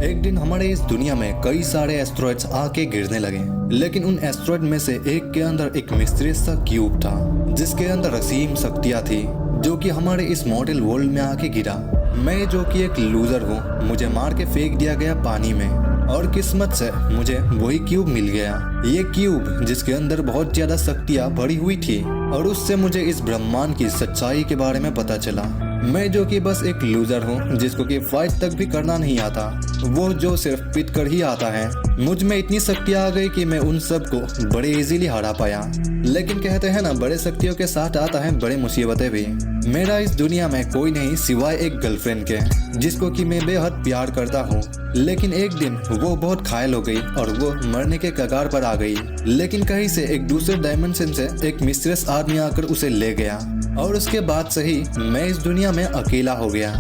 एक दिन हमारे इस दुनिया में कई सारे एस्ट्रॉइड्स आके गिरने लगे, लेकिन उन एस्ट्रॉइड में से एक के अंदर एक मिस्टीरियस सा क्यूब था जिसके अंदर असीम शक्तियां थी, जो कि हमारे इस मॉडल वर्ल्ड में आके गिरा। मैं जो कि एक लूजर हूँ, मुझे मार के फेंक दिया गया पानी में, और किस्मत से मुझे वही क्यूब मिल गया। ये क्यूब जिसके अंदर बहुत ज्यादा शक्तियां भरी हुई थी, और उससे मुझे इस ब्रह्मांड की सच्चाई के बारे में पता चला। मैं जो कि बस एक लूजर हूँ जिसको कि फाइट तक भी करना नहीं आता, वो जो सिर्फ पिट कर ही आता है। मुझ में इतनी शक्तियाँ आ गई कि मैं उन सब को बड़े इजीली हरा पाया। लेकिन कहते हैं ना, बड़े शक्तियों के साथ आता है बड़े मुसीबतें भी। मेरा इस दुनिया में कोई नहीं सिवाय एक गर्लफ्रेंड के, जिसको कि मैं बेहद प्यार करता हूँ। लेकिन एक दिन वो बहुत घायल हो गई और वो मरने के कगार पर आ गई। लेकिन कहीं से एक दूसरे डायमेंशन से एक मिस्टीरियस आदमी आकर उसे ले गया, और उसके बाद से ही मैं इस दुनिया में अकेला हो गया।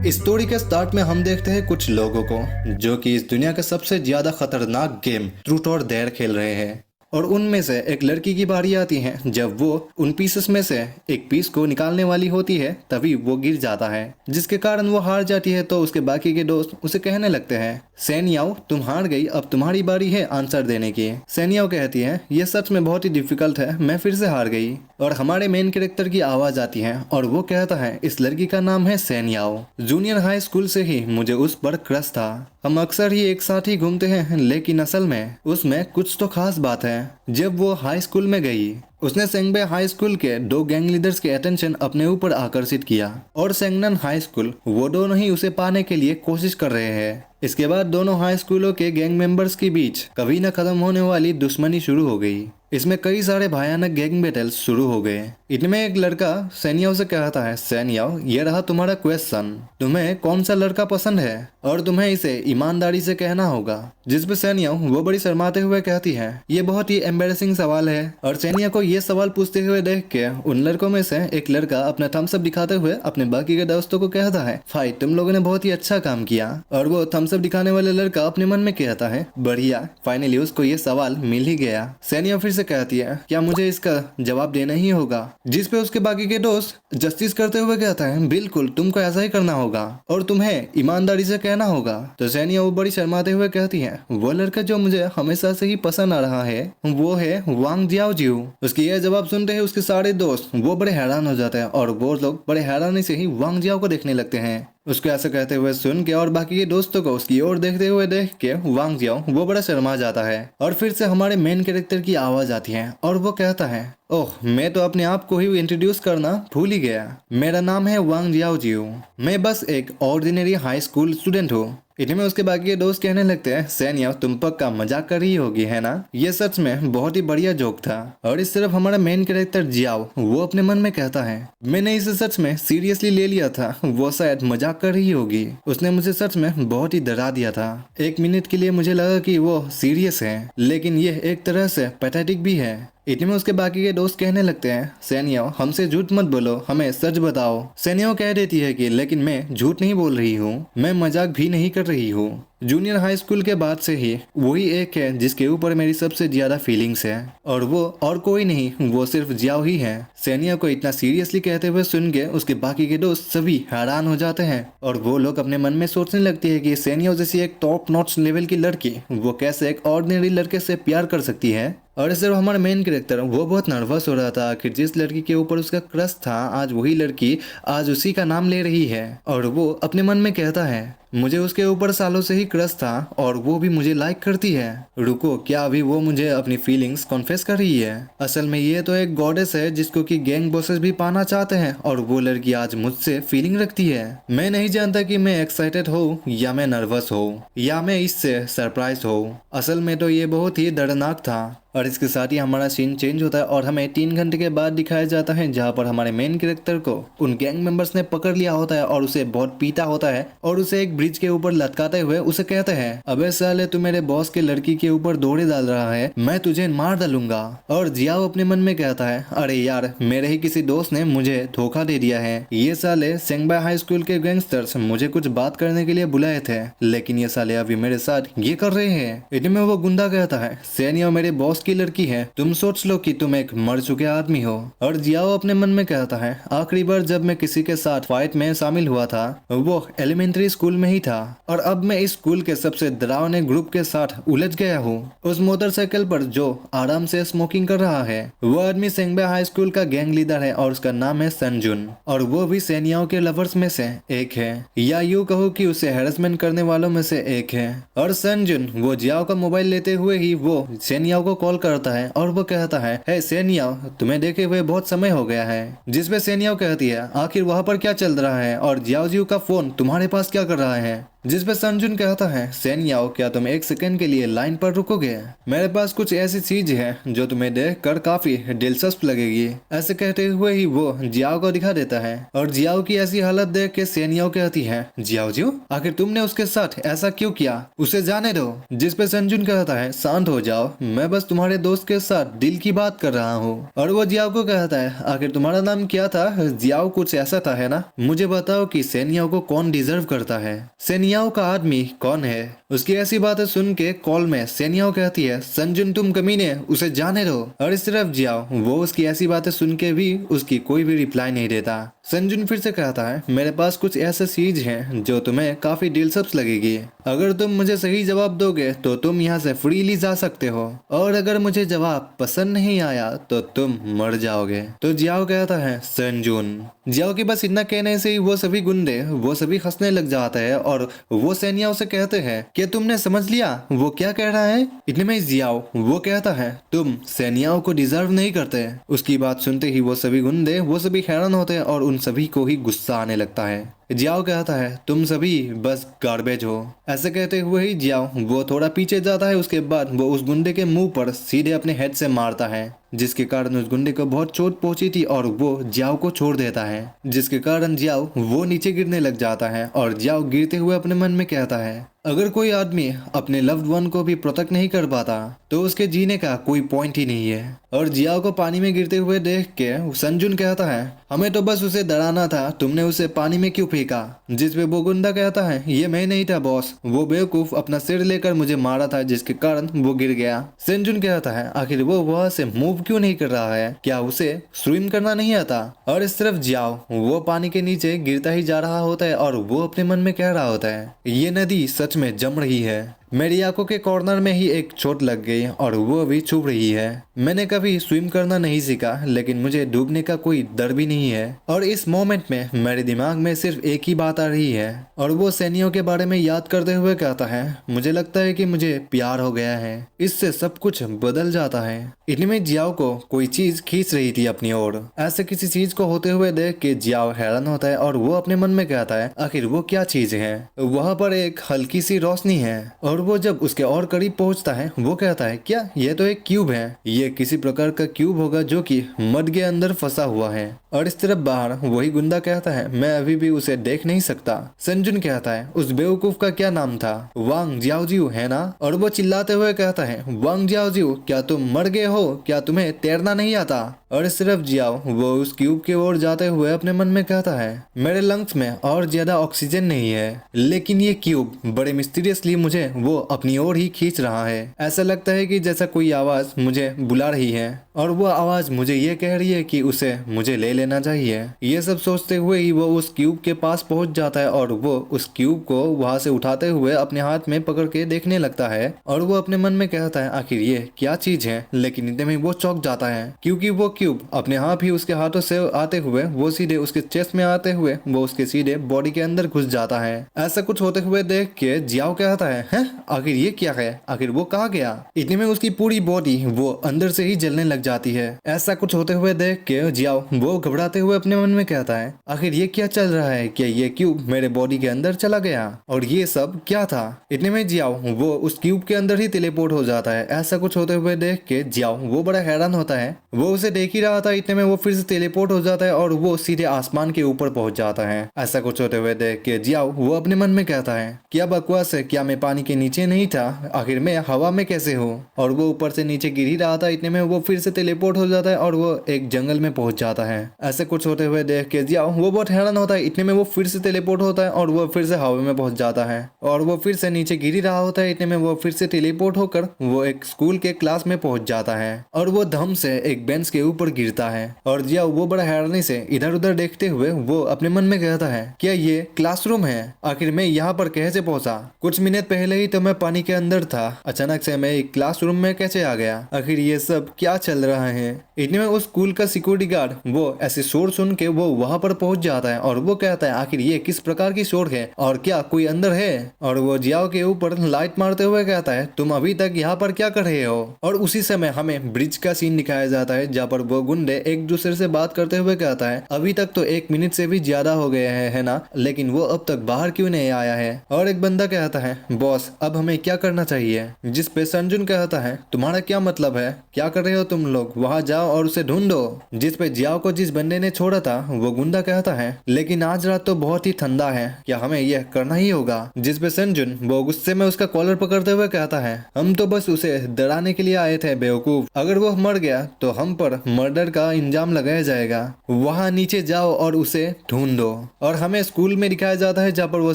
इस स्टोरी के स्टार्ट में हम देखते हैं कुछ लोगों को जो कि इस दुनिया का सबसे ज्यादा खतरनाक गेम ट्रूथ और डेयर खेल रहे हैं, और उनमें से एक लड़की की बारी आती है। जब वो उन पीसेस में से एक पीस को निकालने वाली होती है, तभी वो गिर जाता है, जिसके कारण वो हार जाती है। तो उसके बाकी के दोस्त उसे कहने लगते हैं, सेनियाओ तुम हार गई, अब तुम्हारी बारी है आंसर देने की। सेनियाओ कहती है, ये सच में बहुत ही डिफिकल्ट है, मैं फिर से हार गई। और हमारे मेन कैरेक्टर की आवाज आती है और वो कहता है, इस लड़की का नाम है सेनियाओ। जूनियर हाई स्कूल से ही मुझे उस पर क्रश था। हम अक्सर ही एक साथ ही घूमते हैं, लेकिन असल में उसमें कुछ तो खास बात है। जब वो हाई स्कूल में गई, उसने सेंगबे हाई स्कूल के 2 गैंग लीडर्स के अटेंशन अपने ऊपर आकर्षित किया, और सेंगनन हाई स्कूल वो दोनों ही उसे पाने के लिए कोशिश कर रहे हैं। इसके बाद दोनों हाई स्कूलों के गैंग मेंबर्स के बीच कभी न खत्म होने वाली दुश्मनी शुरू हो गई। इसमें कई सारे भयानक गैंग बैटल्स शुरू हो गए। इनमें एक लड़का सेनियाओ से कहता है, सेनियाओ ये रहा तुम्हारा क्वेश्चन, तुम्हें कौन सा लड़का पसंद है और तुम्हें इसे ईमानदारी से कहना होगा। जिस पे सेनियाओ वो बड़ी शर्माते हुए कहती है, ये बहुत ही एम्बेरसिंग सवाल है। और सेनिया को ये सवाल पूछते हुए देख के उन लड़कों में से एक लड़का अपना थम्स अप दिखाते हुए अपने बाकी के दोस्तों को कहता है, भाई तुम लोगों ने बहुत ही अच्छा काम किया। और वो थम्स अप दिखाने वाले लड़का अपने मन में कहता है, बढ़िया, फाइनली उसको ये सवाल मिल ही गया। सेनिया फिर से कहती है, क्या मुझे इसका जवाब देना ही होगा। जिस पे उसके बाकी के दोस्त जस्टिस करते हुए कहता है, बिल्कुल तुमको ऐसा ही करना होगा और तुम्हें ईमानदारी से कहना होगा। तो सेनिया वो बड़ी शर्माते हुए कहती है, वो लड़का जो मुझे हमेशा से ही पसंद आ रहा है वो है वांग जियाओजियो। उसकी यह जवाब सुनते ही उसके सारे दोस्त वो बड़े हैरान हो जाते हैं, और वो लोग बड़े हैरानी से ही वांग जियाओ को देखने लगते हैं। उसको ऐसा कहते हुए सुन के और बाकी के दोस्तों को उसकी ओर देखते हुए देख के वांग जियाओ वो बड़ा शर्मा जाता है। और फिर से हमारे मेन कैरेक्टर की आवाज आती है और वो कहता है, ओह मैं तो अपने आप को ही इंट्रोड्यूस करना भूल ही गया। मेरा नाम है वांग जियाओजियो, मैं बस एक ऑर्डिनरी हाई स्कूल स्टूडेंट हूँ। इनमें उसके बाकी के दोस्त कहने लगते हैं, सेनिया तुम पक्का मजाक कर रही होगी है ना। ये सच में बहुत ही बढ़िया जोक था। और इस तरफ हमारा मेन कैरेक्टर जियाओ वो अपने मन में कहता है, मैंने इसे सच में सीरियसली ले लिया था, वो शायद मजाक कर रही होगी। उसने मुझे सच में बहुत ही डरा दिया था। 1 मिनट के लिए मुझे लगा कि वो सीरियस है, लेकिन ये एक तरह से पैथेटिक भी है। इतने में उसके बाकी के दोस्त कहने लगते हैं, सेनिया हमसे झूठ मत बोलो, हमें सच बताओ। सेनिया कह देती है कि लेकिन मैं झूठ नहीं बोल रही हूँ, मैं मजाक भी नहीं कर रही हूँ। जूनियर हाई स्कूल के बाद से ही वही एक है जिसके ऊपर मेरी सबसे ज्यादा फीलिंग्स है, और वो और कोई नहीं, वो सिर्फ जियाओ ही है। सेनिया को इतना सीरियसली कहते हुए सुन के उसके बाकी के दोस्त सभी हैरान हो जाते हैं, और वो लोग अपने मन में सोचने लगती है कि सेनिया जैसी एक टॉप नॉच लेवल की लड़की वो कैसे एक ऑर्डिनरी लड़के से प्यार कर सकती है। और इस तरह हमारा मेन कैरेक्टर वो बहुत नर्वस हो रहा था। आखिर जिस लड़की के ऊपर उसका क्रश था, आज वही लड़की आज उसी का नाम ले रही है, और वो अपने मन में कहता है, मुझे उसके ऊपर सालों से ही क्रश था और वो भी मुझे लाइक करती है। रुको, क्या अभी वो मुझे अपनी फीलिंग्स कॉन्फेस कर रही है? असल में ये तो एक गॉडेस है जिसको कि गैंग बॉसेस भी पाना चाहते हैं, और वो लड़की आज मुझसे फीलिंग रखती है। मैं नहीं जानता कि मैं एक्साइटेड हो या मैं नर्वस हो या मैं इससे सरप्राइज हो। असल में तो ये बहुत ही दर्दनाक था। और इसके साथ ही हमारा सीन चेंज होता है और हमें 3 घंटे के बाद दिखाया जाता है, जहाँ पर हमारे मेन कैरेक्टर को उन गैंग मेंबर्स ने पकड़ लिया होता है और उसे बहुत पीटा होता है, और उसे एक ब्रिज के ऊपर लटकाते हुए उसे कहते हैं, अबे साले तू मेरे बॉस के लड़की के ऊपर दौड़े डाल रहा है, मैं तुझे मार डालूंगा। और जियाओ अपने मन में कहता है, अरे यार मेरे ही किसी दोस्त ने मुझे धोखा दे दिया है। ये साले सेंगबा हाई स्कूल के गैंगस्टर्स मुझे कुछ बात करने के लिए बुलाए थे, लेकिन ये साले अभी मेरे साथ ये कर रहे हैं। इनमें वो गुंडा कहता है, सेनिया मेरे बॉस दोस्त की लड़की है, तुम सोच लो कि तुम एक मर चुके आदमी हो। और जियाओ अपने मन में कहता है, आखिरी बार जब मैं किसी के साथ फाइट में शामिल हुआ था वो एलिमेंट्री स्कूल में ही था, और अब मैं इस स्कूल के सबसे डरावने ग्रुप के साथ उलझ गया हूँ। उस मोटरसाइकिल पर जो आराम से स्मोकिंग कर रहा है वो आदमी सेंगबे हाई स्कूल का गैंग लीडर है और उसका नाम है सनजुन, और वो भी सेनियाओ के लवर्स में से एक है, या यूँ कहो कि उसे हैरेसमेंट करने वालों में से एक है। और सनजुन वो जियाओ का मोबाइल लेते हुए ही वो सेनियाओ को कॉल करता है और वो कहता है, हे सेनियाओ, तुम्हें देखे हुए बहुत समय हो गया है। जिसपे सेनियाओ कहती है, आखिर वहाँ पर क्या चल रहा है और जियाओ जियो का फोन तुम्हारे पास क्या कर रहा है। जिसपे सनजुन कहता है, सेनियाओ, क्या तुम एक सेकंड के लिए लाइन पर रुकोगे? मेरे पास कुछ ऐसी चीज है जो तुम्हें देखकर काफी दिलचस्प लगेगी। ऐसे कहते हुए ही वो जियाओ को दिखा देता है, और जियाओ की ऐसी हालत देख के सेनियाओ कहती है, जियाओ जियो, आखिर तुमने उसके साथ ऐसा क्यों किया? उसे जाने दो। जिसपे सनजुन कहता है, शांत हो जाओ, मैं बस तुम्हारे दोस्त के साथ दिल की बात कर रहा हूँ। और वो जियाओ को कहता है, आखिर तुम्हारा नाम क्या था? जियाओ कुछ ऐसा था है ना? मुझे बताओ कि सेनियाओ को कौन डिजर्व करता है, सेनियाओ का आदमी कौन है? उसकी ऐसी बातें सुन के कॉल में सेनियाओ कहती है, सनजुन तुम कमीने, उसे जाने दो। और इस तरफ जियाओ वो उसकी ऐसी बातें सुन के भी उसकी कोई भी रिप्लाई नहीं देता। सनजुन फिर से कहता है, मेरे पास कुछ ऐसे चीज हैं जो तुम्हें काफी दिलचस्प लगेगी। अगर तुम मुझे सही जवाब दोगे तो तुम यहाँ से फ्रीली जा सकते हो, और अगर मुझे जवाब पसंद नहीं आया तो तुम मर जाओगे। तो जियाओ कहता है, सनजुन। जियाओ के बस इतना कहने से ही वो सभी गुंडे वो सभी हंसने लग जाते हैं, और वो सेनियाओ से कहते हैं, क्या तुमने समझ लिया वो क्या कह रहा है? इतने में जियाओ वो कहता है, तुम सेनियाओ को डिजर्व नहीं करते। उसकी बात सुनते ही वो सभी गुंडे वो सभी हैरान होते हैं और उन सभी को ही गुस्सा आने लगता है। जियाओ कहता है, तुम सभी बस गार्बेज हो। ऐसे कहते हुए ही जियाओ वो थोड़ा पीछे जाता है, उसके बाद वो उस गुंडे के मुंह पर सीधे अपने हेड से मारता है, जिसके कारण उस गुंडे को बहुत चोट पहुंची थी और वो जियाओ को छोड़ देता है, जिसके कारण जियाओ वो नीचे गिरने लग जाता है। और जियाओ गिरते हुए अपने मन में कहता है, अगर कोई आदमी अपने लव्ड वन को भी प्रोटेक्ट नहीं कर पाता तो उसके जीने का कोई पॉइंट ही नहीं है। और जियाओ को पानी में गिरते हुए देख के सनजुन कहता है, हमें तो बस उसे डराना था, तुमने उसे पानी में क्यों फेंका? जिसपे वो गुंडा कहता है, ये मैं नहीं था बॉस, वो बेवकूफ अपना सिर लेकर मुझे मारा था जिसके कारण वो गिर गया। सनजुन कहता है, आखिर वो वहां से मूव क्यों नहीं कर रहा है? क्या उसे स्विम करना नहीं आता? और इस तरफ जियाओ वो पानी के नीचे गिरता ही जा रहा होता है और वो अपने मन में कह रहा होता है, ये नदी सच में जम रही है, मेरी आंखों के कॉर्नर में ही एक चोट लग गई और वो भी चुभ रही है। मैंने कभी स्विम करना नहीं सीखा, लेकिन मुझे डूबने का कोई डर भी नहीं है। और इस मोमेंट में मेरे दिमाग में सिर्फ एक ही बात आ रही है, और वो सैनियों के बारे में याद करते हुए कहता है, मुझे लगता है कि मुझे प्यार हो गया है, इससे सब कुछ बदल जाता है। इतने में जियाओ को कोई चीज खींच रही थी अपनी ओर। ऐसे किसी चीज को होते हुए देख के जियाओ हैरान होता है और वो अपने मन में कहता है, आखिर वो क्या चीज है? वहाँ पर एक हल्की सी रोशनी है, और वो जब उसके और करीब पहुंचता है वो कहता है, क्या ये तो एक क्यूब है, ये किसी प्रकार का क्यूब होगा जो कि मड के अंदर फंसा हुआ है। और इस तरफ बाहर वही गुंडा कहता है, मैं अभी भी उसे देख नहीं सकता। सनजुन कहता है, उस बेवकूफ का क्या नाम था? वांग जियाओजियो है ना? और वो चिल्लाते हुए कहता है, वांग जियाओजियो, क्या तुम मर गए हो? क्या तुम्हें तैरना नहीं आता? और इस तरफ जियाओ वो उस क्यूब की ओर जाते हुए अपने मन में कहता है, मेरे लंग्स में और ज्यादा ऑक्सीजन नहीं है, लेकिन ये क्यूब बड़े मिस्टीरियसली मुझे वो अपनी ओर ही खींच रहा है। ऐसा लगता है कि जैसा कोई आवाज मुझे बुला रही है, और वो आवाज मुझे ये कह रही है कि उसे मुझे ले लेना चाहिए। ये सब सोचते हुए ही वो उस क्यूब के पास पहुंच जाता है और वो उस क्यूब को वहां से उठाते हुए अपने हाथ में पकड़ के देखने लगता है, और वो अपने मन में कहता है, आखिर ये क्या चीज है? लेकिन इतने में वो चौंक जाता है, क्योंकि वो क्यूब अपने आप ही उसके हाथों से आते हुए वो सीधे उसके चेस्ट में आते हुए वो उसके सीधे बॉडी के अंदर घुस जाता है। ऐसा कुछ होते हुए देख के जियाओ कहता है, हैं? आखिर ये क्या है? आखिर वो कहाँ गया? इतने में उसकी पूरी बॉडी वो अंदर से ही जलने लग जाती है। ऐसा कुछ होते हुए देख के जियाओ वो घबराते हुए अपने मन में कहता है, आखिर ये क्या चल रहा है? क्या ये क्यूब मेरे बॉडी के अंदर चला गया? और ये सब क्या था? इतने में जियाओ वो उस क्यूब के अंदर ही टेलीपोर्ट हो जाता है। ऐसा कुछ होते हुए देख के जियाओ वो बड़ा हैरान होता है, वो उसे देख ही रहा था। इतने में वो फिर से टेलीपोर्ट हो जाता है और वो सीधे आसमान के ऊपर पहुंच जाता है। ऐसा कुछ होते हुए देख के जियाओ वो अपने मन में कहता है, क्या बकवास है, क्या मैं पानी के नीचे नहीं था, आखिर मैं हवा में कैसे हूँ। और वो ऊपर से नीचे गिर ही रहा था, इतने में वो फिर से टेलीपोर्ट हो जाता है और वो एक जंगल में पहुंच जाता है। ऐसे कुछ होते हुए देख के जियाओ वो बहुत हैरान होता है, इतने में वो फिर से टेलीपोर्ट होता है और वो फिर से हवा में पहुंच जाता है और वो फिर से नीचे गिर ही रहा होता है, इतने में वो फिर से टेलीपोर्ट होकर वो एक स्कूल के क्लास में पहुंच जाता है और वो धम से एक बेंच के ऊपर गिरता है। और जियाओ वो बड़ा हैरानी से इधर उधर देखते हुए वो अपने मन में कहता है, क्या ये क्लासरूम है? आखिर मैं यहाँ पर कैसे पहुंचा? कुछ मिनट पहले ही तो मैं पानी के अंदर था, अचानक से मैं एक क्लासरूम में कैसे आ गया? आखिर ये सब क्या चल रहा है? इतने में उस स्कूल का सिक्योरिटी गार्ड वो ऐसे शोर सुन के वो वहां पर पहुंच जाता है और वो कहता है, आखिर ये किस प्रकार की शोर है और क्या कोई अंदर है? और वो जियाओ के ऊपर लाइट मारते हुए कहता है, तुम अभी तक यहाँ पर क्या कर रहे हो? और उसी समय हमें ब्रिज का सीन दिखाया जाता है जहाँ पर वो गुंडे एक दूसरे से बात करते हुए कहता है, अभी तक तो 1 मिनट से भी ज्यादा हो गए है ना, लेकिन वो अब तक बाहर क्यों नहीं आया है? और एक बंदा कहता है, बॉस अब हमें क्या करना चाहिए? जिस पे संजुन कहता है, तुम्हारा क्या मतलब है? क्या कर रहे हो तुम लोग? वहाँ जाओ और उसे ढूंढो। जिस पे जियाओ को जिस बंदे ने छोड़ा था वो गुंडा कहता है, लेकिन आज रात तो बहुत ही ठंडा है, क्या हमें यह करना ही होगा? जिस पे संजुन वो गुस्से में उसका कॉलर पकड़ते हुए कहता है, हम तो बस उसे डराने के लिए आए थे बेवकूफ, अगर वो मर गया तो हम पर मर्डर का इंजाम लगाया जाएगा। वहाँ नीचे जाओ और उसे ढूंढो। और हमें स्कूल में दिखाया जाता है जहाँ पर वो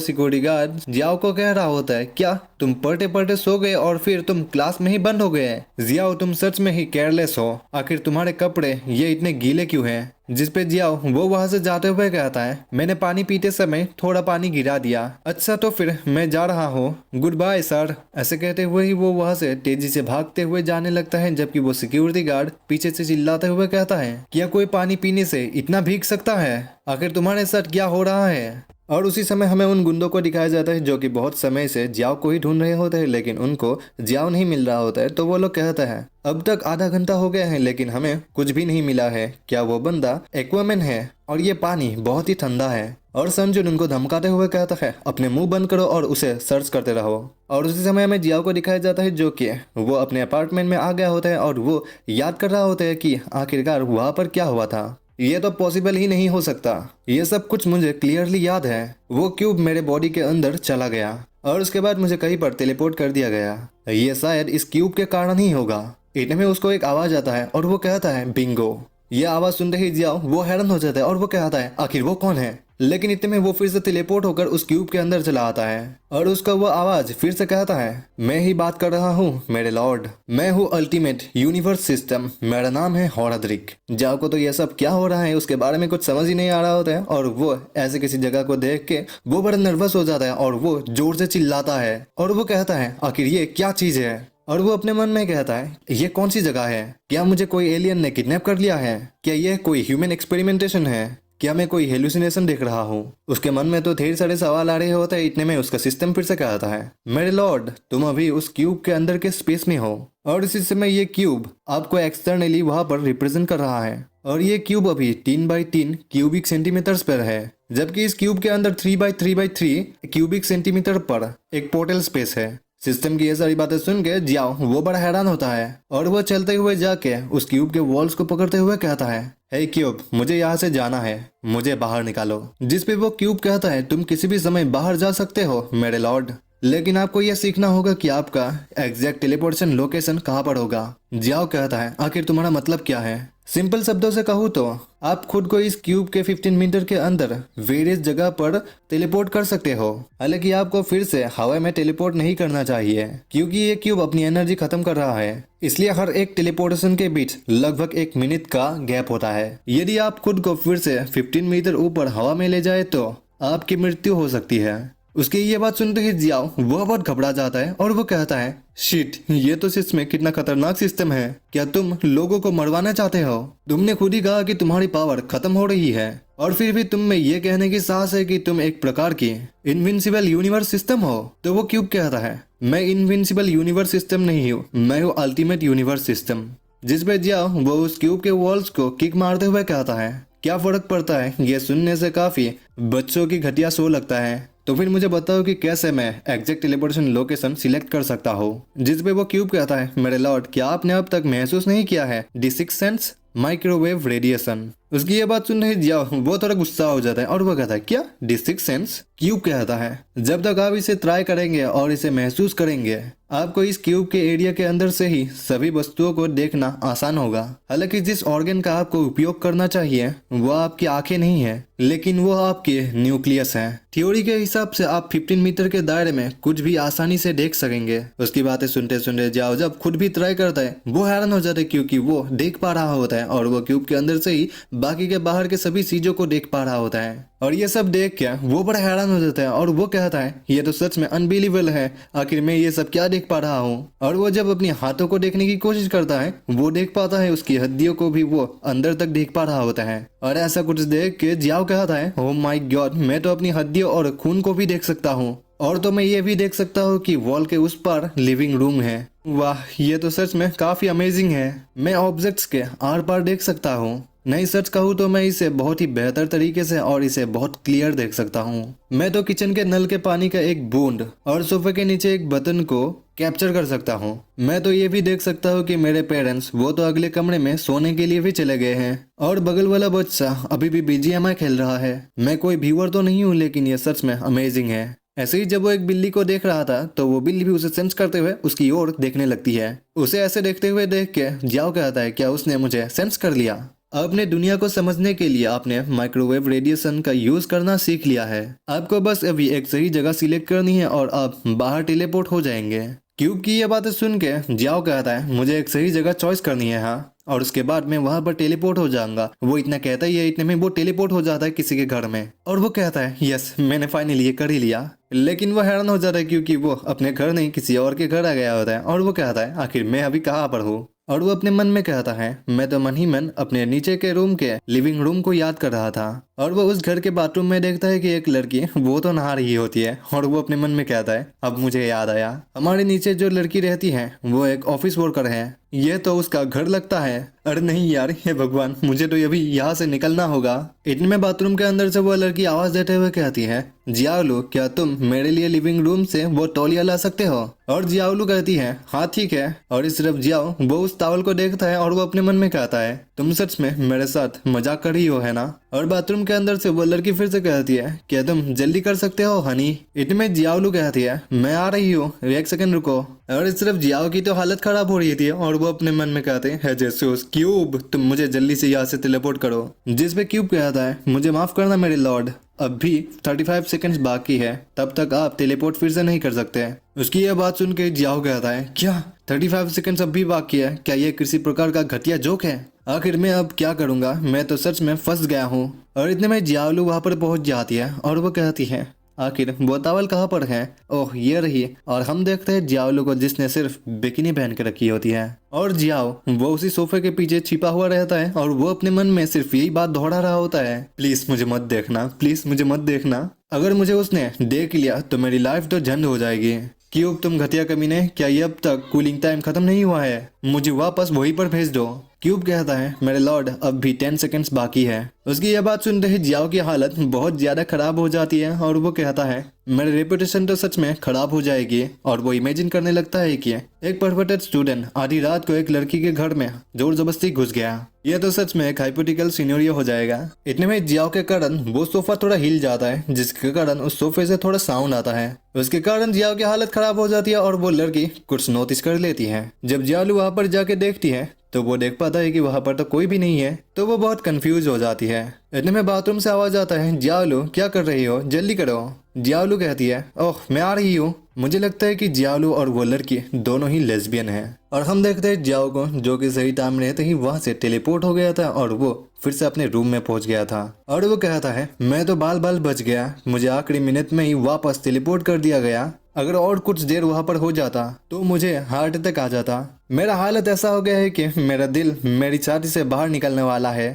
सिक्योरिटी गार्ड जियाओ को कह रहा होता है, क्या तुम पढ़ते पढ़ते सो गए और फिर तुम क्लास में ही बंद हो गए? जियाओ तुम सच में ही केयरलेस हो, आखिर तुम्हारे कपड़े ये इतने गीले क्यों हैं? जिस पे जियाओ वो वहां से जाते हुए कहता है, मैंने पानी पीते समय थोड़ा पानी गिरा दिया। अच्छा तो फिर मैं जा रहा हूँ, गुड बाय सर। ऐसे कहते हुए ही वो वहां से तेजी से भागते हुए जाने लगता है, जबकि वो सिक्योरिटी गार्ड पीछे से चिल्लाते हुए कहता है, क्या कोई पानी पीने से इतना भीग सकता है? आखिर तुम्हारे साथ क्या हो रहा है? और उसी समय हमें उन गुंडों को दिखाया जाता है जो कि बहुत समय से जियाओ को ही ढूंढ रहे होते हैं, लेकिन उनको जियाओ नहीं मिल रहा होता है। तो वो लोग कहते हैं, अब तक आधा घंटा हो गया है लेकिन हमें कुछ भी नहीं मिला है, क्या वो बंदा एक्वामैन है? और ये पानी बहुत ही ठंडा है। और संजुन उनको धमकाते हुए कहता है, अपने मुंह बंद करो और उसे सर्च करते रहो। और उसी समय हमें जियाओ को दिखाया जाता है जो कि वो अपने अपार्टमेंट में आ गया होता है और वो याद कर रहा होता है कि आखिरकार वहां पर क्या हुआ था। ये तो पॉसिबल ही नहीं हो सकता, ये सब कुछ मुझे क्लियरली याद है, वो क्यूब मेरे बॉडी के अंदर चला गया और उसके बाद मुझे कहीं पर टेलीपोर्ट कर दिया गया, ये शायद इस क्यूब के कारण ही होगा। इतने में उसको एक आवाज आता है और वो कहता है, बिंगो। ये आवाज सुनते ही जियाओ वो हैरान हो जाता है और वो कहता है, आखिर वो कौन है? लेकिन इतने में वो फिर से टेलीपोर्ट होकर उस क्यूब के अंदर चला आता है और उसका वो आवाज फिर से कहता है, मैं ही बात कर रहा हूँ मेरे लॉर्ड, मैं हूँ अल्टीमेट यूनिवर्स सिस्टम, मेरा नाम है हॉराद्रिक। जाओ को तो ये सब क्या हो रहा है उसके बारे में कुछ समझ ही नहीं आ रहा होता है और वो ऐसे किसी जगह को देख के वो बड़ा नर्वस हो जाता है और वो जोर से चिल्लाता है और वो कहता है, आखिर ये क्या चीज है? और वो अपने मन में कहता है, ये कौन सी जगह है? क्या मुझे कोई एलियन ने किडनैप कर लिया है? क्या यह कोई ह्यूमन एक्सपेरिमेंटेशन है? क्या मैं कोई हेलुसिनेशन देख रहा हूँ? उसके मन में तो ढेर सारे सवाल आ रहे होते हैं। इतने में उसका सिस्टम फिर से कहता है, मेरे लॉर्ड तुम अभी उस क्यूब के अंदर के स्पेस में हो और इसी समय ये क्यूब आपको एक्सटर्नली वहां पर रिप्रेजेंट कर रहा है और ये क्यूब अभी 3x3 क्यूबिक सेंटीमीटर्स पर है, जबकि इस क्यूब के अंदर 3x3x3 क्यूबिक सेंटीमीटर पर एक पोर्टल स्पेस है। सिस्टम की ये सारी बातें सुन के जियाओ वो बड़ा हैरान होता है और वो चलते हुए जाके उस क्यूब के वॉल्स को पकड़ते हुए कहता है, हे क्यूब मुझे यहाँ से जाना है, मुझे बाहर निकालो। जिस पे वो क्यूब कहता है, तुम किसी भी समय बाहर जा सकते हो मेरे लॉर्ड, लेकिन आपको यह सीखना होगा कि आपका एग्जैक्ट टेलीपोर्टेशन लोकेशन कहाँ पर होगा। जियाओ कहता है, आखिर तुम्हारा मतलब क्या है? सिंपल शब्दों से कहूँ तो आप खुद को इस क्यूब के 15 मीटर के अंदर वेरियस जगह पर टेलीपोर्ट कर सकते हो। हालांकि आपको फिर से हवा में टेलीपोर्ट नहीं करना चाहिए क्योंकि ये क्यूब अपनी एनर्जी खत्म कर रहा है, इसलिए हर एक टेलीपोर्टेशन के बीच लगभग 1 मिनट का गैप होता है। यदि आप खुद को फिर से 15 मीटर ऊपर हवा में ले जाए तो आपकी मृत्यु हो सकती है। उसकी ये बात सुनते ही जियाओ वो बहुत घबरा जाता है और वो कहता है, शिट ये तो सच में कितना खतरनाक सिस्टम है, क्या तुम लोगों को मरवाना चाहते हो? तुमने खुद ही कहा कि तुम्हारी पावर खत्म हो रही है और फिर भी तुम में ये कहने की साहस है कि तुम एक प्रकार की इनविंसिबल यूनिवर्स सिस्टम हो। तो वो क्यूब कहता है, मैं इनविंसिबल यूनिवर्स सिस्टम नहीं हूँ, मैं हूँ अल्टीमेट यूनिवर्स सिस्टम। जिस पे जियाओ वो उस क्यूब के वॉल्स को किक मारते हुए कहता है, क्या फर्क पड़ता है? ये सुनने से काफी बच्चों की घटिया शो लगता है, तो फिर मुझे बताओ कि कैसे मैं एग्जैक्ट टेलीपोर्टेशन लोकेशन सिलेक्ट कर सकता हूँ। जिस पे वो क्यूब कहता है, मेरे लॉर्ड क्या आपने अब तक महसूस नहीं किया है the sixth sense, microwave radiation. उसकी ये बात सुन रही जियाओ वो थोड़ा गुस्सा हो जाता है और वो कहता है क्या डिस्ट्रिक्ट सेंस। क्यूब कहता है जब तक आप इसे ट्राई करेंगे और इसे महसूस करेंगे आपको इस क्यूब के एरिया के अंदर से ही सभी वस्तुओं को देखना आसान होगा। हालांकि जिस ऑर्गन का आपको उपयोग करना चाहिए वो आपकी आंखें नहीं है लेकिन वो आपके न्यूक्लियस है। थ्योरी के हिसाब से आप 15 मीटर के दायरे में कुछ भी आसानी से देख सकेंगे। उसकी बातें सुनते सुनते जाओ जब खुद भी ट्राई करता है वो हैरान हो जाता है क्योंकि वो देख पा रहा होता है और वो क्यूब के अंदर से ही बाकी के बाहर के सभी चीजों को देख पा रहा होता है। और ये सब देख के वो बड़ा हैरान हो जाता है और वो कहता है ये तो सच में अनबिलीवेबल है, आखिर मैं ये सब क्या देख पा रहा हूँ। और वो जब अपनी हाथों को देखने की कोशिश करता है वो देख पाता है उसकी हड्डियों को भी वो अंदर तक देख पा रहा होता है। और ऐसा कुछ देख के जियाओ कहता है ओह माय गॉड मैं तो अपनी हड्डियों और खून को भी देख सकता हूँ और तो मैं ये भी देख सकता हूँ कि वॉल के उस पार लिविंग रूम है। वाह ये तो सच में काफी अमेजिंग है, मैं ऑब्जेक्ट्स के आर पार देख सकता हूँ। नहीं सच कहूँ तो मैं इसे बहुत ही बेहतर तरीके से और इसे बहुत क्लियर देख सकता हूँ। मैं तो किचन के नल के पानी का एक बूंद और सोफे के नीचे एक बटन को कैप्चर कर सकता हूँ। मैं तो ये भी देख सकता हूँ कि मेरे पेरेंट्स वो तो अगले कमरे में सोने के लिए भी चले गए हैं और बगल वाला बच्चा अभी भी BGMI खेल रहा है। मैं कोई व्यूअर तो नहीं हूँ लेकिन ये सच में अमेजिंग है। ऐसे ही जब वो एक बिल्ली को देख रहा था तो वो बिल्ली भी उसे सेंस करते हुए उसकी ओर देखने लगती है। उसे ऐसे देखते हुए देख के जियाओ कहता है क्या उसने मुझे सेंस कर लिया। अपने दुनिया को समझने के लिए आपने माइक्रोवेव रेडिएशन का यूज करना सीख लिया है। आपको बस अभी एक सही जगह सिलेक्ट करनी है और आप बाहर टेलीपोर्ट हो जाएंगे। क्यूब की ये बातें सुन के जियाओ कहता है मुझे एक सही जगह चॉइस करनी है हाँ, और उसके बाद मैं वहां पर टेलीपोर्ट हो जाऊंगा। वो इतना कहता ही है, इतने में वो टेलीपोर्ट हो जाता है किसी के घर में और वो कहता है यस मैंने फाइनली ये कर ही लिया। लेकिन वो हैरान हो जाता है क्योंकि वो अपने घर नहीं किसी और के घर आ गया होता है और वो कहता है आखिर मैं अभी कहाँ पर हूँ। और वो अपने मन में कहता है मैं तो मन ही मन अपने नीचे के रूम के लिविंग रूम को याद कर रहा था। और वो उस घर के बाथरूम में देखता है कि एक लड़की वो तो नहा रही होती है और वो अपने मन में कहता है अब मुझे याद आया हमारे नीचे जो लड़की रहती है वो एक ऑफिस वर्कर है, ये तो उसका घर लगता है। अरे नहीं यार हे भगवान मुझे तो अभी यहाँ से निकलना होगा। इतने में बाथरूम के अंदर से वो लड़की आवाज देते हुए कहती है जियाओलू क्या तुम मेरे लिए लिविंग रूम से वो तौलिया ला सकते हो। और जियाओलू कहती है हाँ ठीक है। और इस तरफ जियाओ वो उस टॉवल को देखता है और वो अपने मन में कहता है तुम सच में मेरे साथ मजाक कर रही हो है ना। और बाथरूम के अंदर से वो लड़की फिर से कहती है क्या तुम जल्दी कर सकते हो हनी। इतने में जियाओलू कहती है मैं आ रही हूँ एक सेकंड रुको। और इस तरफ जियाओ की तो हालत खराब हो रही थी और वो अपने मन में कहते हैं जेसस क्यूब तुम मुझे जल्दी से यहाँ से टेलीपोर्ट करो। जिस पे क्यूब कहता है मुझे माफ करना मेरे लॉर्ड अब भी 35 सेकंड्स बाकी है तब तक आप टेलीपोर्ट फिर से नहीं कर सकते। उसकी यह बात सुन के जियाओ कहता है क्या 35 सेकंड्स अब भी बाकी है, क्या ये किसी प्रकार का घटिया जोक है। आखिर मैं अब क्या करूंगा, मैं तो सच में फंस गया हूँ। और इतने में जियाओलू वहां पर पहुंच जाती है और वो कहती है आखिर वो टॉवल कहाँ पर है। ओह ये रही। और हम देखते हैं जियाओलू को जिसने सिर्फ बिकिनी पहन के रखी होती है और जियाओ वो उसी सोफे के पीछे छिपा हुआ रहता है और वो अपने मन में सिर्फ यही बात दोहरा रहा होता है प्लीज मुझे मत देखना, प्लीज मुझे मत देखना। अगर मुझे उसने देख लिया तो मेरी लाइफ तो झंड हो जाएगी। क्यूब तुम घटिया कमीने, क्या ये अब तक कूलिंग टाइम खत्म नहीं हुआ है, मुझे वापस वहीं पर भेज दो। क्यूब कहता है मेरे लॉर्ड अब भी 10 सेकंड्स बाकी है। उसकी यह बात सुनते ही जियाओ की हालत बहुत ज्यादा खराब हो जाती है और वो कहता है मेरी रेपुटेशन तो सच में खराब हो जाएगी। और वो इमेजिन करने लगता है कि एक परवर्टेड स्टूडेंट आधी रात को एक लड़की के घर में जोर जबरदस्ती घुस गया। यह तो सच में एक हाइपोथेटिकल सिनेरियो हो जाएगा। इतने में जियाओ के कारण वो सोफा थोड़ा हिल जाता है जिसके कारण उस सोफे से थोड़ा साउंड आता है। उसके कारण जियाओ की हालत खराब हो जाती है और वो लड़की कुछ नोटिस कर लेती है। जब जियाओ वहां पर जाके देखती है तो वो देख पाता है कि वहां पर तो कोई भी नहीं है, तो वो बहुत कंफ्यूज हो जाती है। इतने में बाथरूम से आवाज आता है जियाओलू क्या कर रही हो, जल्दी करो। जियाओलू कहती है ओह मैं आ रही हूँ। मुझे लगता है कि जियाओलू और वो लड़की दोनों ही लेस्बियन है। और हम देखते हैं जियाओ को जो कि सही टाइम रहते ही वहां से टेलीपोर्ट हो गया था और वो फिर से अपने रूम में पहुंच गया था। और वो कहता है मैं तो बाल बाल बच गया, मुझे आखिरी मिनट में ही वापस टेलीपोर्ट कर दिया गया। अगर और कुछ देर वहां पर हो जाता तो मुझे हार्ट अटैक आ जाता। मेरा हालत ऐसा हो गया है कि मेरा दिल मेरी छाती से बाहर निकलने वाला है।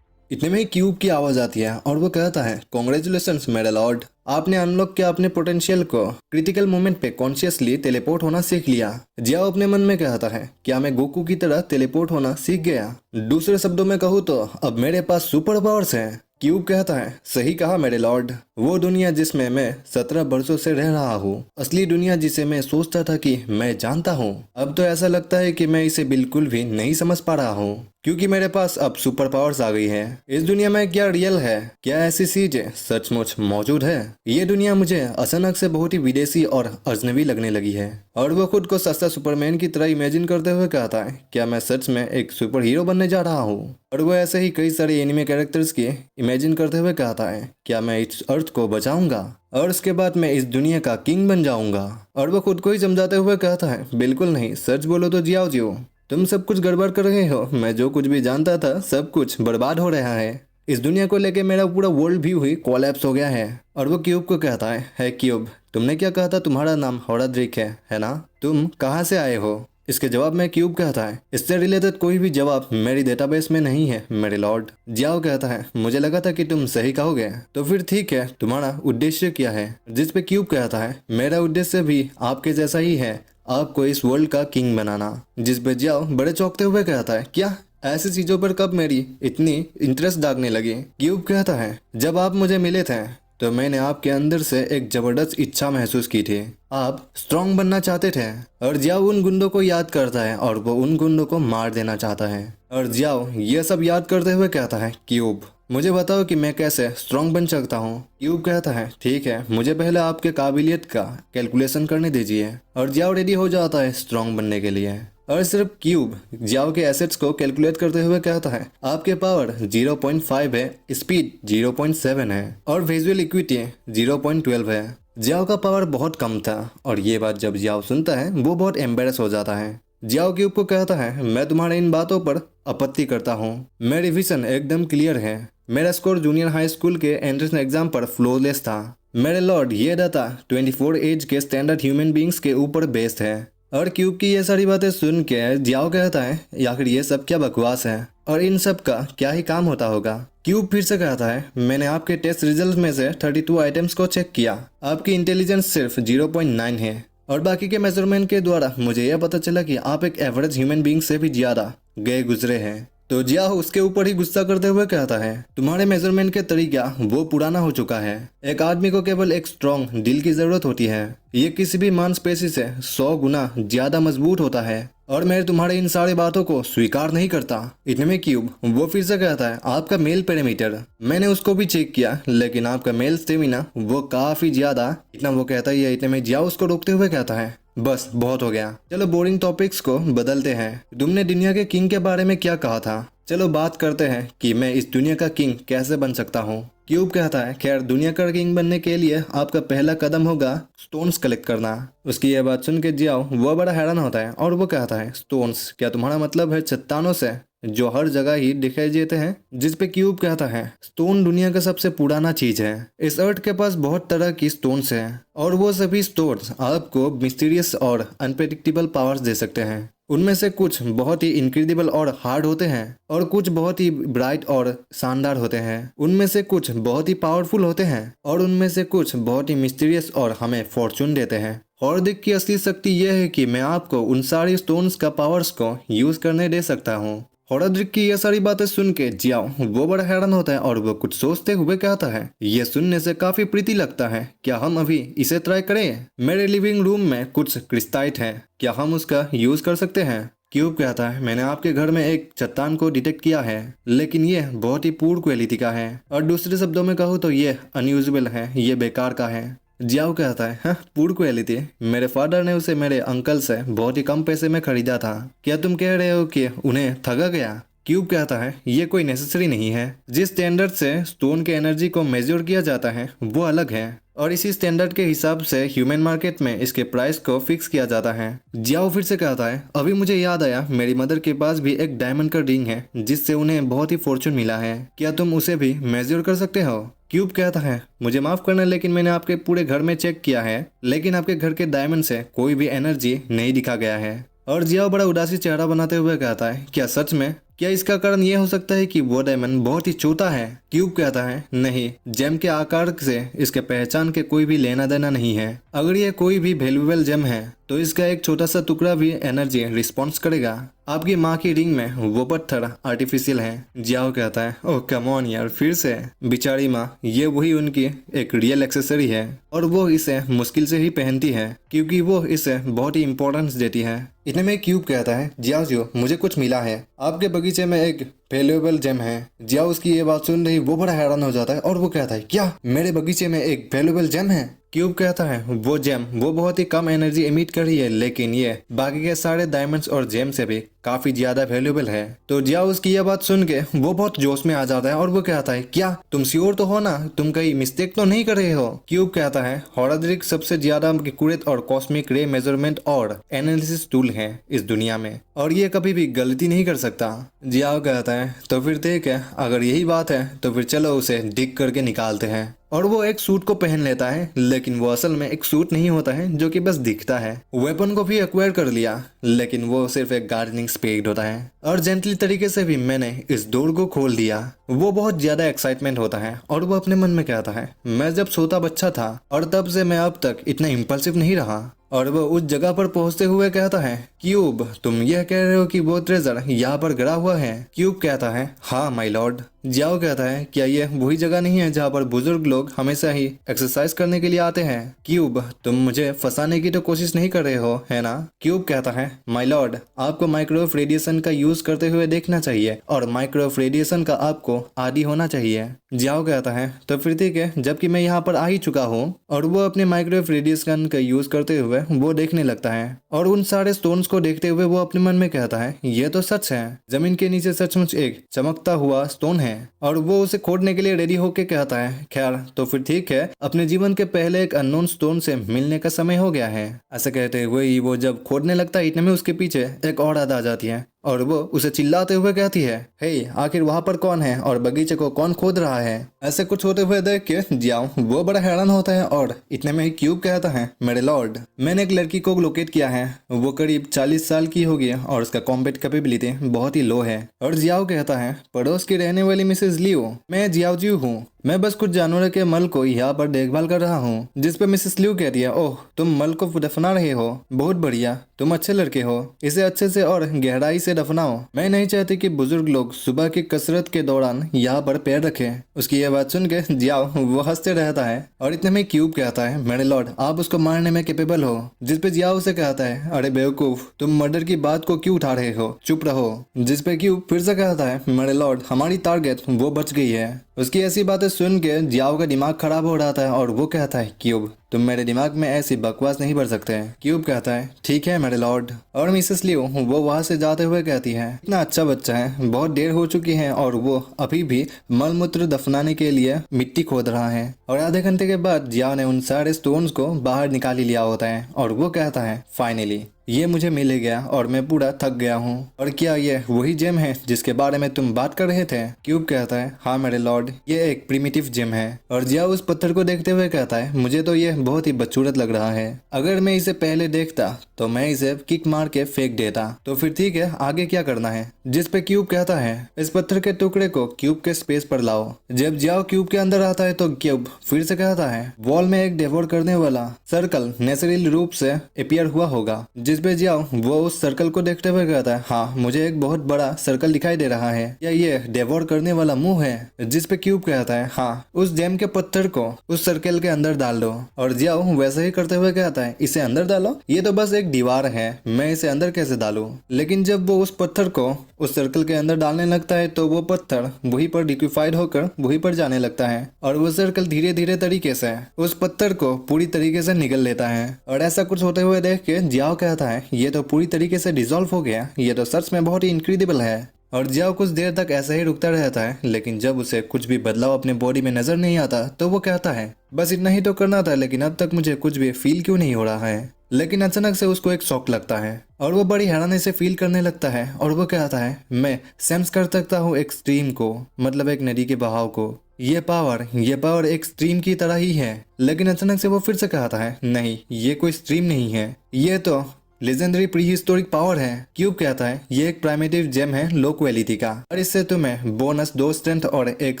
इतने में ही क्यूब की आवाज आती है और वो कहता है कॉन्ग्रेचुलेशंस मेरे लॉर्ड, आपने अनलॉक किया अपने पोटेंशियल को, क्रिटिकल मोमेंट पे कॉन्शियसली टेलीपोर्ट होना सीख लिया। जियाओ अपने मन में कहता है क्या मैं गोकू की तरह टेलीपोर्ट होना सीख गया। दूसरे शब्दों में कहूँ तो अब मेरे पास सुपर पावर्स हैं। क्यूब कहता है सही कहा मेरे लॉर्ड। वो दुनिया जिसमें मैं 17 वर्षों से रह रहा हूँ, असली दुनिया जिसे मैं सोचता था कि मैं जानता हूँ, अब तो ऐसा लगता है कि मैं इसे बिल्कुल भी नहीं समझ पा रहा हूँ, क्योंकि मेरे पास अब सुपर पावर्स आ गई है। इस दुनिया में क्या रियल है, क्या ऐसी चीजें सचमुच मौजूद है? ये दुनिया मुझे अचानक से बहुत ही विदेशी और अजनबी लगने लगी है। और वो खुद को सस्ता सुपरमैन की तरह इमेजिन करते हुए कहता है, क्या मैं सच में एक सुपर हीरो बनने जा रहा हूँ? और वो ऐसे ही कई सारे एनिमे कैरेक्टर्स की इमेजिन करते हुए कहता है, क्या मैं इस अर्थ को बचाऊंगा और उसके बाद मैं इस दुनिया का किंग बन जाऊंगा? और वो खुद को ही समझाते हुए कहता है, बिल्कुल नहीं, सच बोलो तो जियाओ जियो, तुम सब कुछ गड़बड़ कर रहे हो। मैं जो कुछ भी जानता था सब कुछ बर्बाद हो रहा है। इस दुनिया को लेके मेरा पूरा वर्ल्ड व्यू ही कोलैप्स हो गया है। और वो क्यूब को कहता है क्यूब, तुमने क्या कहा था तुम्हारा नाम होराड्रिक है ना? तुम कहाँ से आए हो? इसके जवाब में क्यूब कहता है, इससे रिलेटेड कोई भी जवाब मेरी डेटाबेस में नहीं है मेरे लॉर्ड। जियाओ कहता है, मुझे लगा था कि तुम सही कहोगे, तो फिर ठीक है, तुम्हारा उद्देश्य क्या है? जिस पे क्यूब कहता है, मेरा उद्देश्य भी आपके जैसा ही है, आपको इस वर्ल्ड का किंग बनाना। जिस पे जियाओ बड़े चौंकते हुए कहता है, क्या ऐसी चीजों पर कब मेरी इतनी इंटरेस्ट जागने लगी? क्यूब कहता है, जब आप मुझे मिले थे तो मैंने आपके अंदर से एक जबरदस्त इच्छा महसूस की थी। आप स्ट्रांग बनना चाहते थे। और जियाओ उन गुंडों को याद करता है और वो उन गुंडों को मार देना चाहता है। और जियाओ ये सब याद करते हुए कहता है, क्यूब मुझे बताओ कि मैं कैसे स्ट्रांग बन सकता हूँ? क्यूब कहता है, ठीक है, मुझे पहले आपके काबिलियत का कैलकुलेशन करने दीजिए। और जियाओ रेडी हो जाता है स्ट्रांग बनने के लिए। और सिर्फ क्यूब जियाओ के एसेट्स को कैलकुलेट करते हुए कहता है, आपके पावर 0.5 है, स्पीड 0.7 है और विजुअल इक्विटी 0.12 है। जियाओ का पावर बहुत कम था और ये बात जब जियाओ सुनता है वो बहुत एम्बेरस हो जाता है। जियाओ क्यूब को कहता है, मैं तुम्हारे इन बातों पर आपत्ति करता हूँ। मेरी विजन एकदम क्लियर है। मेरा स्कोर जूनियर हाई स्कूल के एंट्रेंस एग्जाम पर फ्लॉलेस था। मेरे लॉर्ड, ये डाटा 24 एज के स्टैंडर्ड ह्यूमन बींग्स के ऊपर बेस्ड है। और क्यूब की ये सारी बातें सुन के जियाओ कहता है, आखिर ये सब क्या बकवास है और इन सब का क्या ही काम होता होगा? क्यूब फिर से कहता है, मैंने आपके टेस्ट रिजल्ट में से 32 आइटम्स को चेक किया। आपकी इंटेलिजेंस सिर्फ 0.9 है और बाकी के मेजरमेंट के द्वारा मुझे यह पता चला कि आप एक एवरेज ह्यूमन बींग से भी ज्यादा गए गुजरे हैं। तो जियाओ उसके ऊपर ही गुस्सा करते हुए कहता है, तुम्हारे मेजरमेंट के तरीका वो पुराना हो चुका है। एक आदमी को केवल एक स्ट्रॉन्ग दिल की जरूरत होती है। ये किसी भी मांसपेशी से 100 गुना ज्यादा मजबूत होता है और मैं तुम्हारे इन सारी बातों को स्वीकार नहीं करता। इतने में क्यूब वो फिर से कहता है, आपका मेल पैरामीटर मैंने उसको भी चेक किया, लेकिन आपका मेल स्टेमिना वो काफी ज्यादा। इतना वो कहता ही है। इतने में जियाओ उसको रोकते हुए कहता है, बस बहुत हो गया, चलो बोरिंग टॉपिक्स को बदलते हैं। तुमने दुनिया के किंग के बारे में क्या कहा था? चलो बात करते हैं कि मैं इस दुनिया का किंग कैसे बन सकता हूँ। क्यूब कहता है, खैर दुनिया का किंग बनने के लिए आपका पहला कदम होगा स्टोन्स कलेक्ट करना। उसकी यह बात सुन के जियाओ वो बड़ा हैरान होता है और वो कहता है, स्टोन्स? क्या तुम्हारा मतलब है चट्टानों से जो हर जगह ही दिखाई देते हैं? जिस पे क्यूब कहता है, स्टोन दुनिया का सबसे पुराना चीज है। इस अर्थ के पास बहुत तरह की स्टोन्स हैं और वो सभी स्टोन्स आपको मिस्टीरियस और अनप्रेडिक्टेबल पावर्स दे सकते हैं। उनमें से कुछ बहुत ही इनक्रेडिबल और हार्ड होते हैं और कुछ बहुत ही ब्राइट और शानदार होते हैं। उनमें से कुछ बहुत ही पावरफुल होते हैं और उनमें से कुछ बहुत ही मिस्टीरियस और हमें फॉर्चून देते हैं। हॉर्डिक की असली शक्ति यह है कि मैं आपको उन सारी स्टोन्स का पावर्स को यूज करने दे सकता हूँ। होराड्रिक की ये सारी बातें सुन के जियाओ वो बड़ा हैरान होता है और वो कुछ सोचते हुए कहता है, ये सुनने से काफी प्रीति लगता है, क्या हम अभी इसे ट्राई करें? मेरे लिविंग रूम में कुछ क्रिस्टाइट है, क्या हम उसका यूज कर सकते हैं? क्यूब कहता है, मैंने आपके घर में एक चट्टान को डिटेक्ट किया है, लेकिन ये बहुत ही पुअर क्वालिटी का है और दूसरे शब्दों में कहूँ तो ये अनयूजेबल है, ये बेकार का है। जियाओ कहता है, हाँ पुअर क्वालिटी? मेरे फादर ने उसे मेरे अंकल से बहुत ही कम पैसे में खरीदा था, क्या तुम कह रहे हो कि उन्हें ठगा गया? क्यूब कहता है, ये कोई नेसेसरी नहीं है। जिस स्टैंडर्ड से स्टोन के एनर्जी को मेजर किया जाता है वो अलग है और इसी स्टैंडर्ड के हिसाब से ह्यूमन मार्केट में इसके प्राइस को फिक्स किया जाता है। जियाओ फिर से कहता है, अभी मुझे याद आया, मेरी मदर के पास भी एक डायमंड का रिंग है जिससे उन्हें बहुत ही फॉर्चून मिला है, क्या तुम उसे भी मेजर कर सकते हो? क्यूब कहता है, मुझे माफ करना, लेकिन मैंने आपके पूरे घर में चेक किया है, लेकिन आपके घर के डायमंड से कोई भी एनर्जी नहीं दिखा गया है। और जियाओ बड़ा उदासी चेहरा बनाते हुए कहता है, क्या सच में? क्या इसका कारण यह हो सकता है कि वो डायमंड बहुत ही छोटा है? क्यूब कहता है, नहीं, जेम के आकार से इसके पहचान के कोई भी लेना देना नहीं है। अगर ये कोई भी वैल्यूएबल जेम है तो इसका एक छोटा सा टुकड़ा भी एनर्जी रिस्पॉन्स करेगा। आपकी माँ की रिंग में वो पत्थर आर्टिफिशियल है। जियाओ कहता है, ओह कम ऑन यार, फिर से। बेचारी माँ, ये वही उनकी एक रियल एक्सेसरी है और वो इसे मुश्किल से ही पहनती है क्योंकि वो इसे बहुत ही इंपॉर्टेंस देती है। इतने में क्यूब कहता है, जियाओ मुझे कुछ मिला है, आपके बगीचे में एक वैल्यूएबल जेम है। जियाओ उसकी ये बात सुन रही वो बड़ा हैरान हो जाता है और वो कहता है, क्या मेरे बगीचे में एक वैल्यूएबल जेम है? क्यूब कहता है, वो जेम वो बहुत ही कम एनर्जी एमिट कर रही है, लेकिन ये बाकी के सारे डायमंड्स और जेम से भी काफी ज्यादा वैल्यूएबल है। तो जियाओ उसकी यह बात सुन के वो बहुत जोश में आ जाता है और वो कहता है, क्या तुम श्योर तो हो ना, तुम कहीं मिस्टेक तो नहीं कर रहे हो? क्यूब कहता है, होराड्रिक सबसे ज्यादा एक्यूरेट और कॉस्मिक रे मेजरमेंट और एनालिसिस टूल है इस दुनिया में और ये कभी भी गलती नहीं कर सकता। जियाओ कहता है, तो फिर ठीक है, अगर यही बात है तो फिर चलो उसे डिग करके निकालते हैं। और वो एक सूट को पहन लेता है, लेकिन वो असल में एक सूट नहीं होता है जो कि बस दिखता है। वेपन को भी एक्वायर कर लिया, लेकिन वो सिर्फ एक गार्डनिंग स्पेड होता है। और जेंटली तरीके से भी मैंने इस डोर को खोल दिया। वो बहुत ज्यादा एक्साइटमेंट होता है और वो अपने मन में कहता है, मैं जब छोटा बच्चा था और तब से मैं अब तक इतना इम्पल्सिव नहीं रहा। और वो उस जगह पर पहुंचते हुए कहता है, क्यूब तुम यह कह रहे हो कि वो ट्रेजर यहाँ पर गिरा हुआ है? क्यूब कहता है, हाँ माय लॉर्ड। जियाओ कहता है, क्या ये वही जगह नहीं है जहाँ पर बुजुर्ग लोग हमेशा ही एक्सरसाइज करने के लिए आते हैं? क्यूब तुम मुझे फंसाने की तो कोशिश नहीं कर रहे हो है ना? क्यूब कहता है, माय लॉर्ड आपको माइक्रोवेव रेडिएशन का यूज करते हुए देखना चाहिए और माइक्रोवेव रेडिएशन का आपको आदी होना चाहिए। जियाओ कहता है, तो फिर ठीक है, जबकि मैं यहाँ पर आ ही चुका हूँ। और वो अपने माइक्रोवेव रेडिएशन का यूज करते हुए वो देखने लगता है और उन सारे स्टोन्स को देखते हुए वो अपने मन में कहता है, ये तो सच है, जमीन के नीचे सचमुच एक चमकता हुआ स्टोन है। और वो उसे खोदने के लिए रेडी होके कहता है, खैर तो फिर ठीक है, अपने जीवन के पहले एक अननोन स्टोन से मिलने का समय हो गया है। ऐसा कहते हुए ही वो जब खोदने लगता है, इतने में उसके पीछे एक और आदा आ जाती है और वो उसे चिल्लाते हुए कहती है, हे आखिर वहाँ पर कौन है और बगीचे को कौन खोद रहा है? ऐसे कुछ होते हुए देख के जियाओ वो बड़ा हैरान होता है और इतने में ही क्यूब कहता है, मेरे लॉर्ड मैंने एक लड़की को लोकेट किया है, वो करीब 40 साल की होगी और उसका कॉम्बैट कैपेबिलिटी बहुत ही लो है। और जियाओ कहता है, पड़ोस की रहने वाली मिसेज लियो, मैं जियाओ जी हूँ, मैं बस कुछ जानवरों के मल को यहाँ पर देखभाल कर रहा हूँ। जिस पे मिसेस लियो कह रही है, ओह तुम मल को दफना रहे हो, बहुत बढ़िया, तुम अच्छे लड़के हो, इसे अच्छे से और गहराई से दफनाओ। मैं नहीं चाहती कि बुजुर्ग लोग सुबह की कसरत के दौरान यहाँ पर पैर रखें। उसकी यह बात सुन के जियाओ वो हंसते रहता है और इतने में क्यूब कहता है, मेरे लॉर्ड आप उसको मारने में कैपेबल हो। जिस पे जियाओ उसे कहता है, अरे बेवकूफ तुम मर्डर की बात को क्यों उठा रहे हो, चुप रहो। जिस पे क्यूब फिर से कहता है, मेरे लॉर्ड हमारी टारगेट वो बच गई है। उसकी ऐसी बातें सुन के जियाओ का दिमाग खराब हो रहा था और वो कहता है, क्यूब तुम मेरे दिमाग में ऐसी बकवास नहीं भर सकते। क्यूब कहता है, ठीक है मेरे लॉर्ड। और मिसेस लियो वो वहां से जाते हुए कहती है, इतना अच्छा बच्चा है, बहुत देर हो चुकी है और वो अभी भी मलमूत्र दफनाने के लिए मिट्टी खोद रहा है। और आधे घंटे के बाद जियाओ ने उन सारे स्टोन्स को बाहर निकाल ही लिया होता है और वो कहता है, फाइनली ये मुझे मिल गया और मैं पूरा थक गया हूँ। और क्या ये वही जेम है जिसके बारे में तुम बात कर रहे थे? क्यूब कहता है, हाँ मेरे लॉर्ड ये एक प्रिमिटिव जेम है। और जियाओ उस पत्थर को देखते हुए कहता है, मुझे तो ये बहुत ही बदसूरत लग रहा है, अगर मैं इसे पहले देखता तो मैं इसे किक मार के फेंक देता। तो फिर ठीक है, आगे क्या करना है? जिस पे क्यूब कहता है, इस पत्थर के टुकड़े को क्यूब के स्पेस पर लाओ। जब जियाओ क्यूब के अंदर आता है तो क्यूब फिर से कहता है, वॉल में एक डेवोर करने वाला सर्कल नेचुरल रूप से अपीयर हुआ होगा। जिस पे जियाओ वो उस सर्कल को देखते हुए कहता है, हाँ मुझे एक बहुत बड़ा सर्कल दिखाई दे रहा है, क्या ये डेवोर करने वाला मुंह है? जिस पे क्यूब कहता है, हाँ उस जेम के पत्थर को उस सर्कल के अंदर डाल दो। और जियाओ वैसे ही करते हुए कहता है, इसे अंदर डालो, ये तो बस एक दीवार है, मैं इसे अंदर कैसे डालूं? लेकिन जब वो उस पत्थर को उस सर्कल के अंदर डालने लगता है तो वो पत्थर वहीं पर लिक्विफाइड होकर वहीं पर जाने लगता है और वो सर्कल धीरे धीरे तरीके से उस पत्थर को पूरी तरीके से निगल लेता है। और ऐसा कुछ होते हुए देख के जियाओ कहता है, ये तो पूरी तरीके से डिसॉल्व हो गया, ये तो सच में बहुत ही इनक्रेडिबल है। और जियाओ कुछ देर तक ऐसे ही रुकता रहता है, लेकिन जब उसे कुछ भी बदलाव अपने बॉडी में नजर नहीं आता तो वो कहता है, बस इतना ही तो करना था, लेकिन अब तक मुझे कुछ भी फील क्यों नहीं हो रहा है? लेकिन अचानक से उसको एक शॉक लगता है और वो बड़ी हैरानी से फील करने लगता है और वो कहता है, मैं सेंस कर सकता हूँ एक स्ट्रीम को, मतलब एक नदी के बहाव को। ये पावर एक स्ट्रीम की तरह ही है। लेकिन अचानक से वो फिर से कहता है, नहीं ये कोई स्ट्रीम नहीं है, ये तो लेजेंडरी प्री हिस्टोरिक पावर है। क्यूब कहता है ये एक प्राइमेटिव जेम है लो क्वालिटी का और इससे तुम्हें बोनस 2 स्ट्रेंथ और 1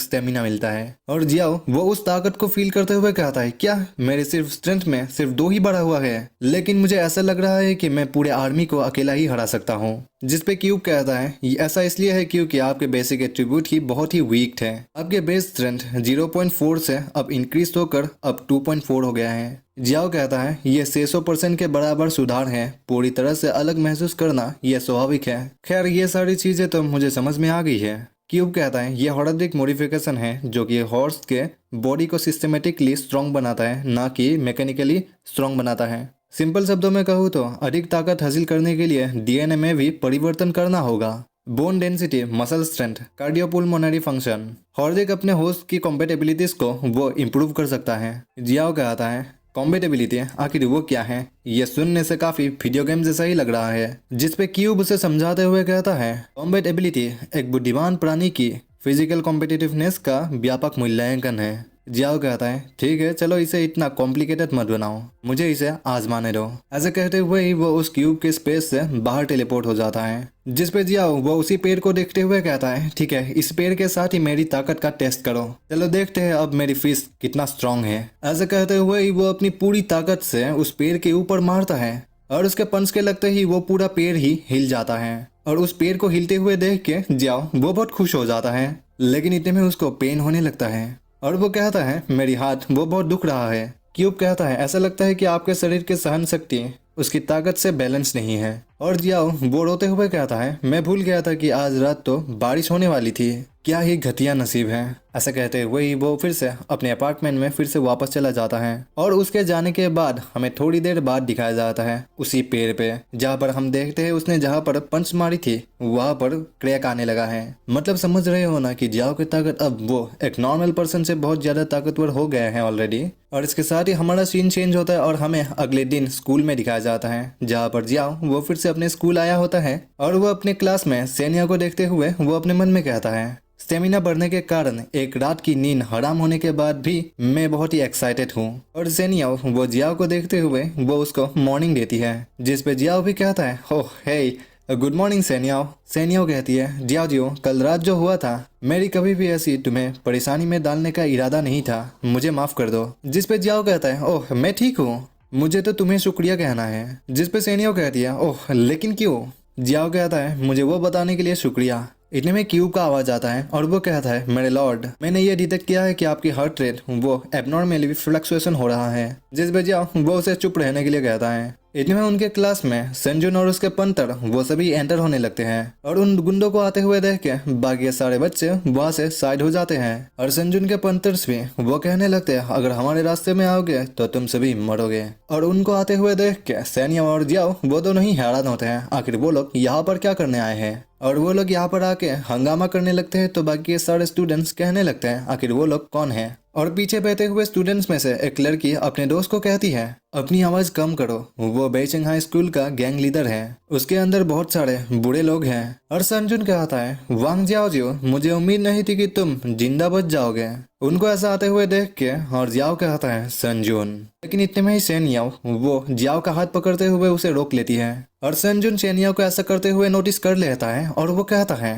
स्टेमिना मिलता है। और जियाओ वो उस ताकत को फील करते हुए कहता है क्या मेरे सिर्फ स्ट्रेंथ में सिर्फ 2 ही बढ़ा हुआ है, लेकिन मुझे ऐसा लग रहा है कि मैं पूरे आर्मी को अकेला ही हरा सकता हूँ। जिस पे क्यूब कहता है ये ऐसा इसलिए है क्योंकि आपके बेसिक एट्रीब्यूट ही बहुत ही वीक थे। आपके बेस स्ट्रेंथ 0.4 से अब इंक्रीज होकर अब 2.4 हो गया है। जियाओ कहता है ये 600% के बराबर सुधार है। पूरी तरह से अलग महसूस करना यह स्वाभाविक है। खैर ये सारी चीजें तो मुझे समझ में आ गई है। क्यूब कहता है ये हॉर्डिक मॉडिफिकेशन है जो कि हॉर्स के बॉडी को सिस्टमेटिकली स्ट्रॉन्ग बनाता है, ना कि मैकेनिकली स्ट्रॉन्ग बनाता है। सिंपल शब्दों में कहूँ तो अधिक ताकत हासिल करने के लिए डीएनए में भी परिवर्तन करना होगा। Bone density, muscle strength, cardiopulmonary function, हॉर्डिक अपने होस्ट की कॉम्पेटेबिलिटीज को वो इम्प्रूव कर सकता है। जियाओ कहता है कॉम्पेटेबिलिटी आखिर वो क्या है? ये सुनने से काफी वीडियो गेम जैसा ही लग रहा है। जिस पे क्यूब उसे समझाते हुए कहता है कॉम्पेटेबिलिटी एक बुद्धिमान प्राणी की फिजिकल कॉम्पिटिटिवनेस का व्यापक मूल्यांकन है। जियाओ कहता है ठीक है चलो इसे इतना कॉम्प्लिकेटेड मत बनाओ, मुझे इसे आजमाने दो। ऐसे कहते हुए ही वो उस क्यूब के स्पेस से बाहर टेलीपोर्ट हो जाता है। जिस पे जियाओ वो उसी पेड़ को देखते हुए कहता है ठीक है इस पेड़ के साथ ही मेरी ताकत का टेस्ट करो, चलो देखते हैं अब मेरी फिस्ट कितना स्ट्रांग है। ऐसे कहते हुए ही वो अपनी पूरी ताकत से उस पेड़ के ऊपर मारता है और उसके पंच के लगते ही वो पूरा पेड़ ही हिल जाता है। और उस पेड़ को हिलते हुए देख के जियाओ वो बहुत खुश हो जाता है, लेकिन इतने में उसको पेन होने लगता है और वो कहता है मेरी हाथ वो बहुत दुख रहा है। क्यूब कहता है ऐसा लगता है कि आपके शरीर की सहन शक्ति उसकी ताकत से बैलेंस नहीं है। और जियाओ वो रोते हुए कहता है मैं भूल गया था कि आज रात तो बारिश होने वाली थी, क्या ही घटिया नसीब है। ऐसा कहते हुए ही वो फिर से अपने अपार्टमेंट में फिर से वापस चला जाता है और उसके जाने के बाद हमें थोड़ी देर बाद दिखाया जाता है उसी पेड़ पे जहाँ पर हम देखते हैं उसने जहाँ पर पंच मारी थी वहाँ पर क्रैक आने लगा है। मतलब समझ रहे हो ना कि जियाओ की ताकत अब वो एक नॉर्मल पर्सन से बहुत ज्यादा ताकतवर हो गए हैं ऑलरेडी। और इसके साथ ही हमारा सीन चेंज होता है और हमें अगले दिन स्कूल में दिखाया जाता है जहाँ पर जियाओ वो फिर से अपने स्कूल आया होता है और वो अपने क्लास में सेनिया को देखते हुए वो अपने मन में कहता है स्टेमिना बढ़ने के कारण एक रात की नींद हराम होने के बाद भी मैं बहुत ही एक्साइटेड हूँ। और सेनिया वो जियाओ को देखते हुए वो उसको मॉर्निंग देती है, जिस पे जियाओ भी कहता है ओह हे गुड मॉर्निंग सेनियाओ। सेनियाओ कहती है जियाओ जियो कल रात जो हुआ था मेरी कभी भी ऐसी तुम्हें परेशानी में डालने का इरादा नहीं था, मुझे माफ कर दो। जिस पे जियाओ कहता है ओह मैं ठीक हूँ, मुझे तो तुम्हें शुक्रिया कहना है। जिस पे सेनियाओ कहती है ओह लेकिन क्यों? जियाओ कहता है मुझे वो बताने के लिए शुक्रिया। इतने में क्यूब का आवाज आता है और वो कहता है मेरे लॉर्ड मैंने ये डिटेक्ट किया है कि आपकी हार्ट रेट वो एबनॉर्मली फ्लक्चुएशन हो रहा है। जिस पे जियाओ वो उसे चुप रहने के लिए कहता है। इतने में उनके क्लास में संजुन और उसके पंतर वो सभी एंटर होने लगते हैं और उन गुंडों को आते हुए देख के बाकी सारे बच्चे वहाँ से साइड हो जाते हैं। और संजुन के पंतर्स भी वो कहने लगते हैं अगर हमारे रास्ते में आओगे तो तुम सभी मरोगे। और उनको आते हुए देख के सेनिया और जियाओ वो दोनों ही हैरान होते हैं आखिर वो लोग यहाँ पर क्या करने आए हैं। और वो लोग यहाँ पर आके हंगामा करने लगते हैं तो बाकी सारे स्टूडेंट्स कहने लगते हैं आखिर वो लोग कौन है। और पीछे बैठे हुए स्टूडेंट्स में से एक लड़की अपने दोस्त को कहती है अपनी आवाज कम करो, वो बेइजिंग हाई स्कूल का गैंग लीडर है, उसके अंदर बहुत सारे बुरे लोग हैं। और संजुन कहता है वांग जियाओ जियो मुझे उम्मीद नहीं थी कि तुम जिंदा बच जाओगे। उनको ऐसा आते हुए देख के और जियाओ कहता है संजुन, लेकिन इतने में ही सेनियाओ वो जियाओ का हाथ पकड़ते हुए उसे रोक लेती है। और संजुन सेनियाओ को ऐसा करते हुए नोटिस कर लेता है और वो कहता है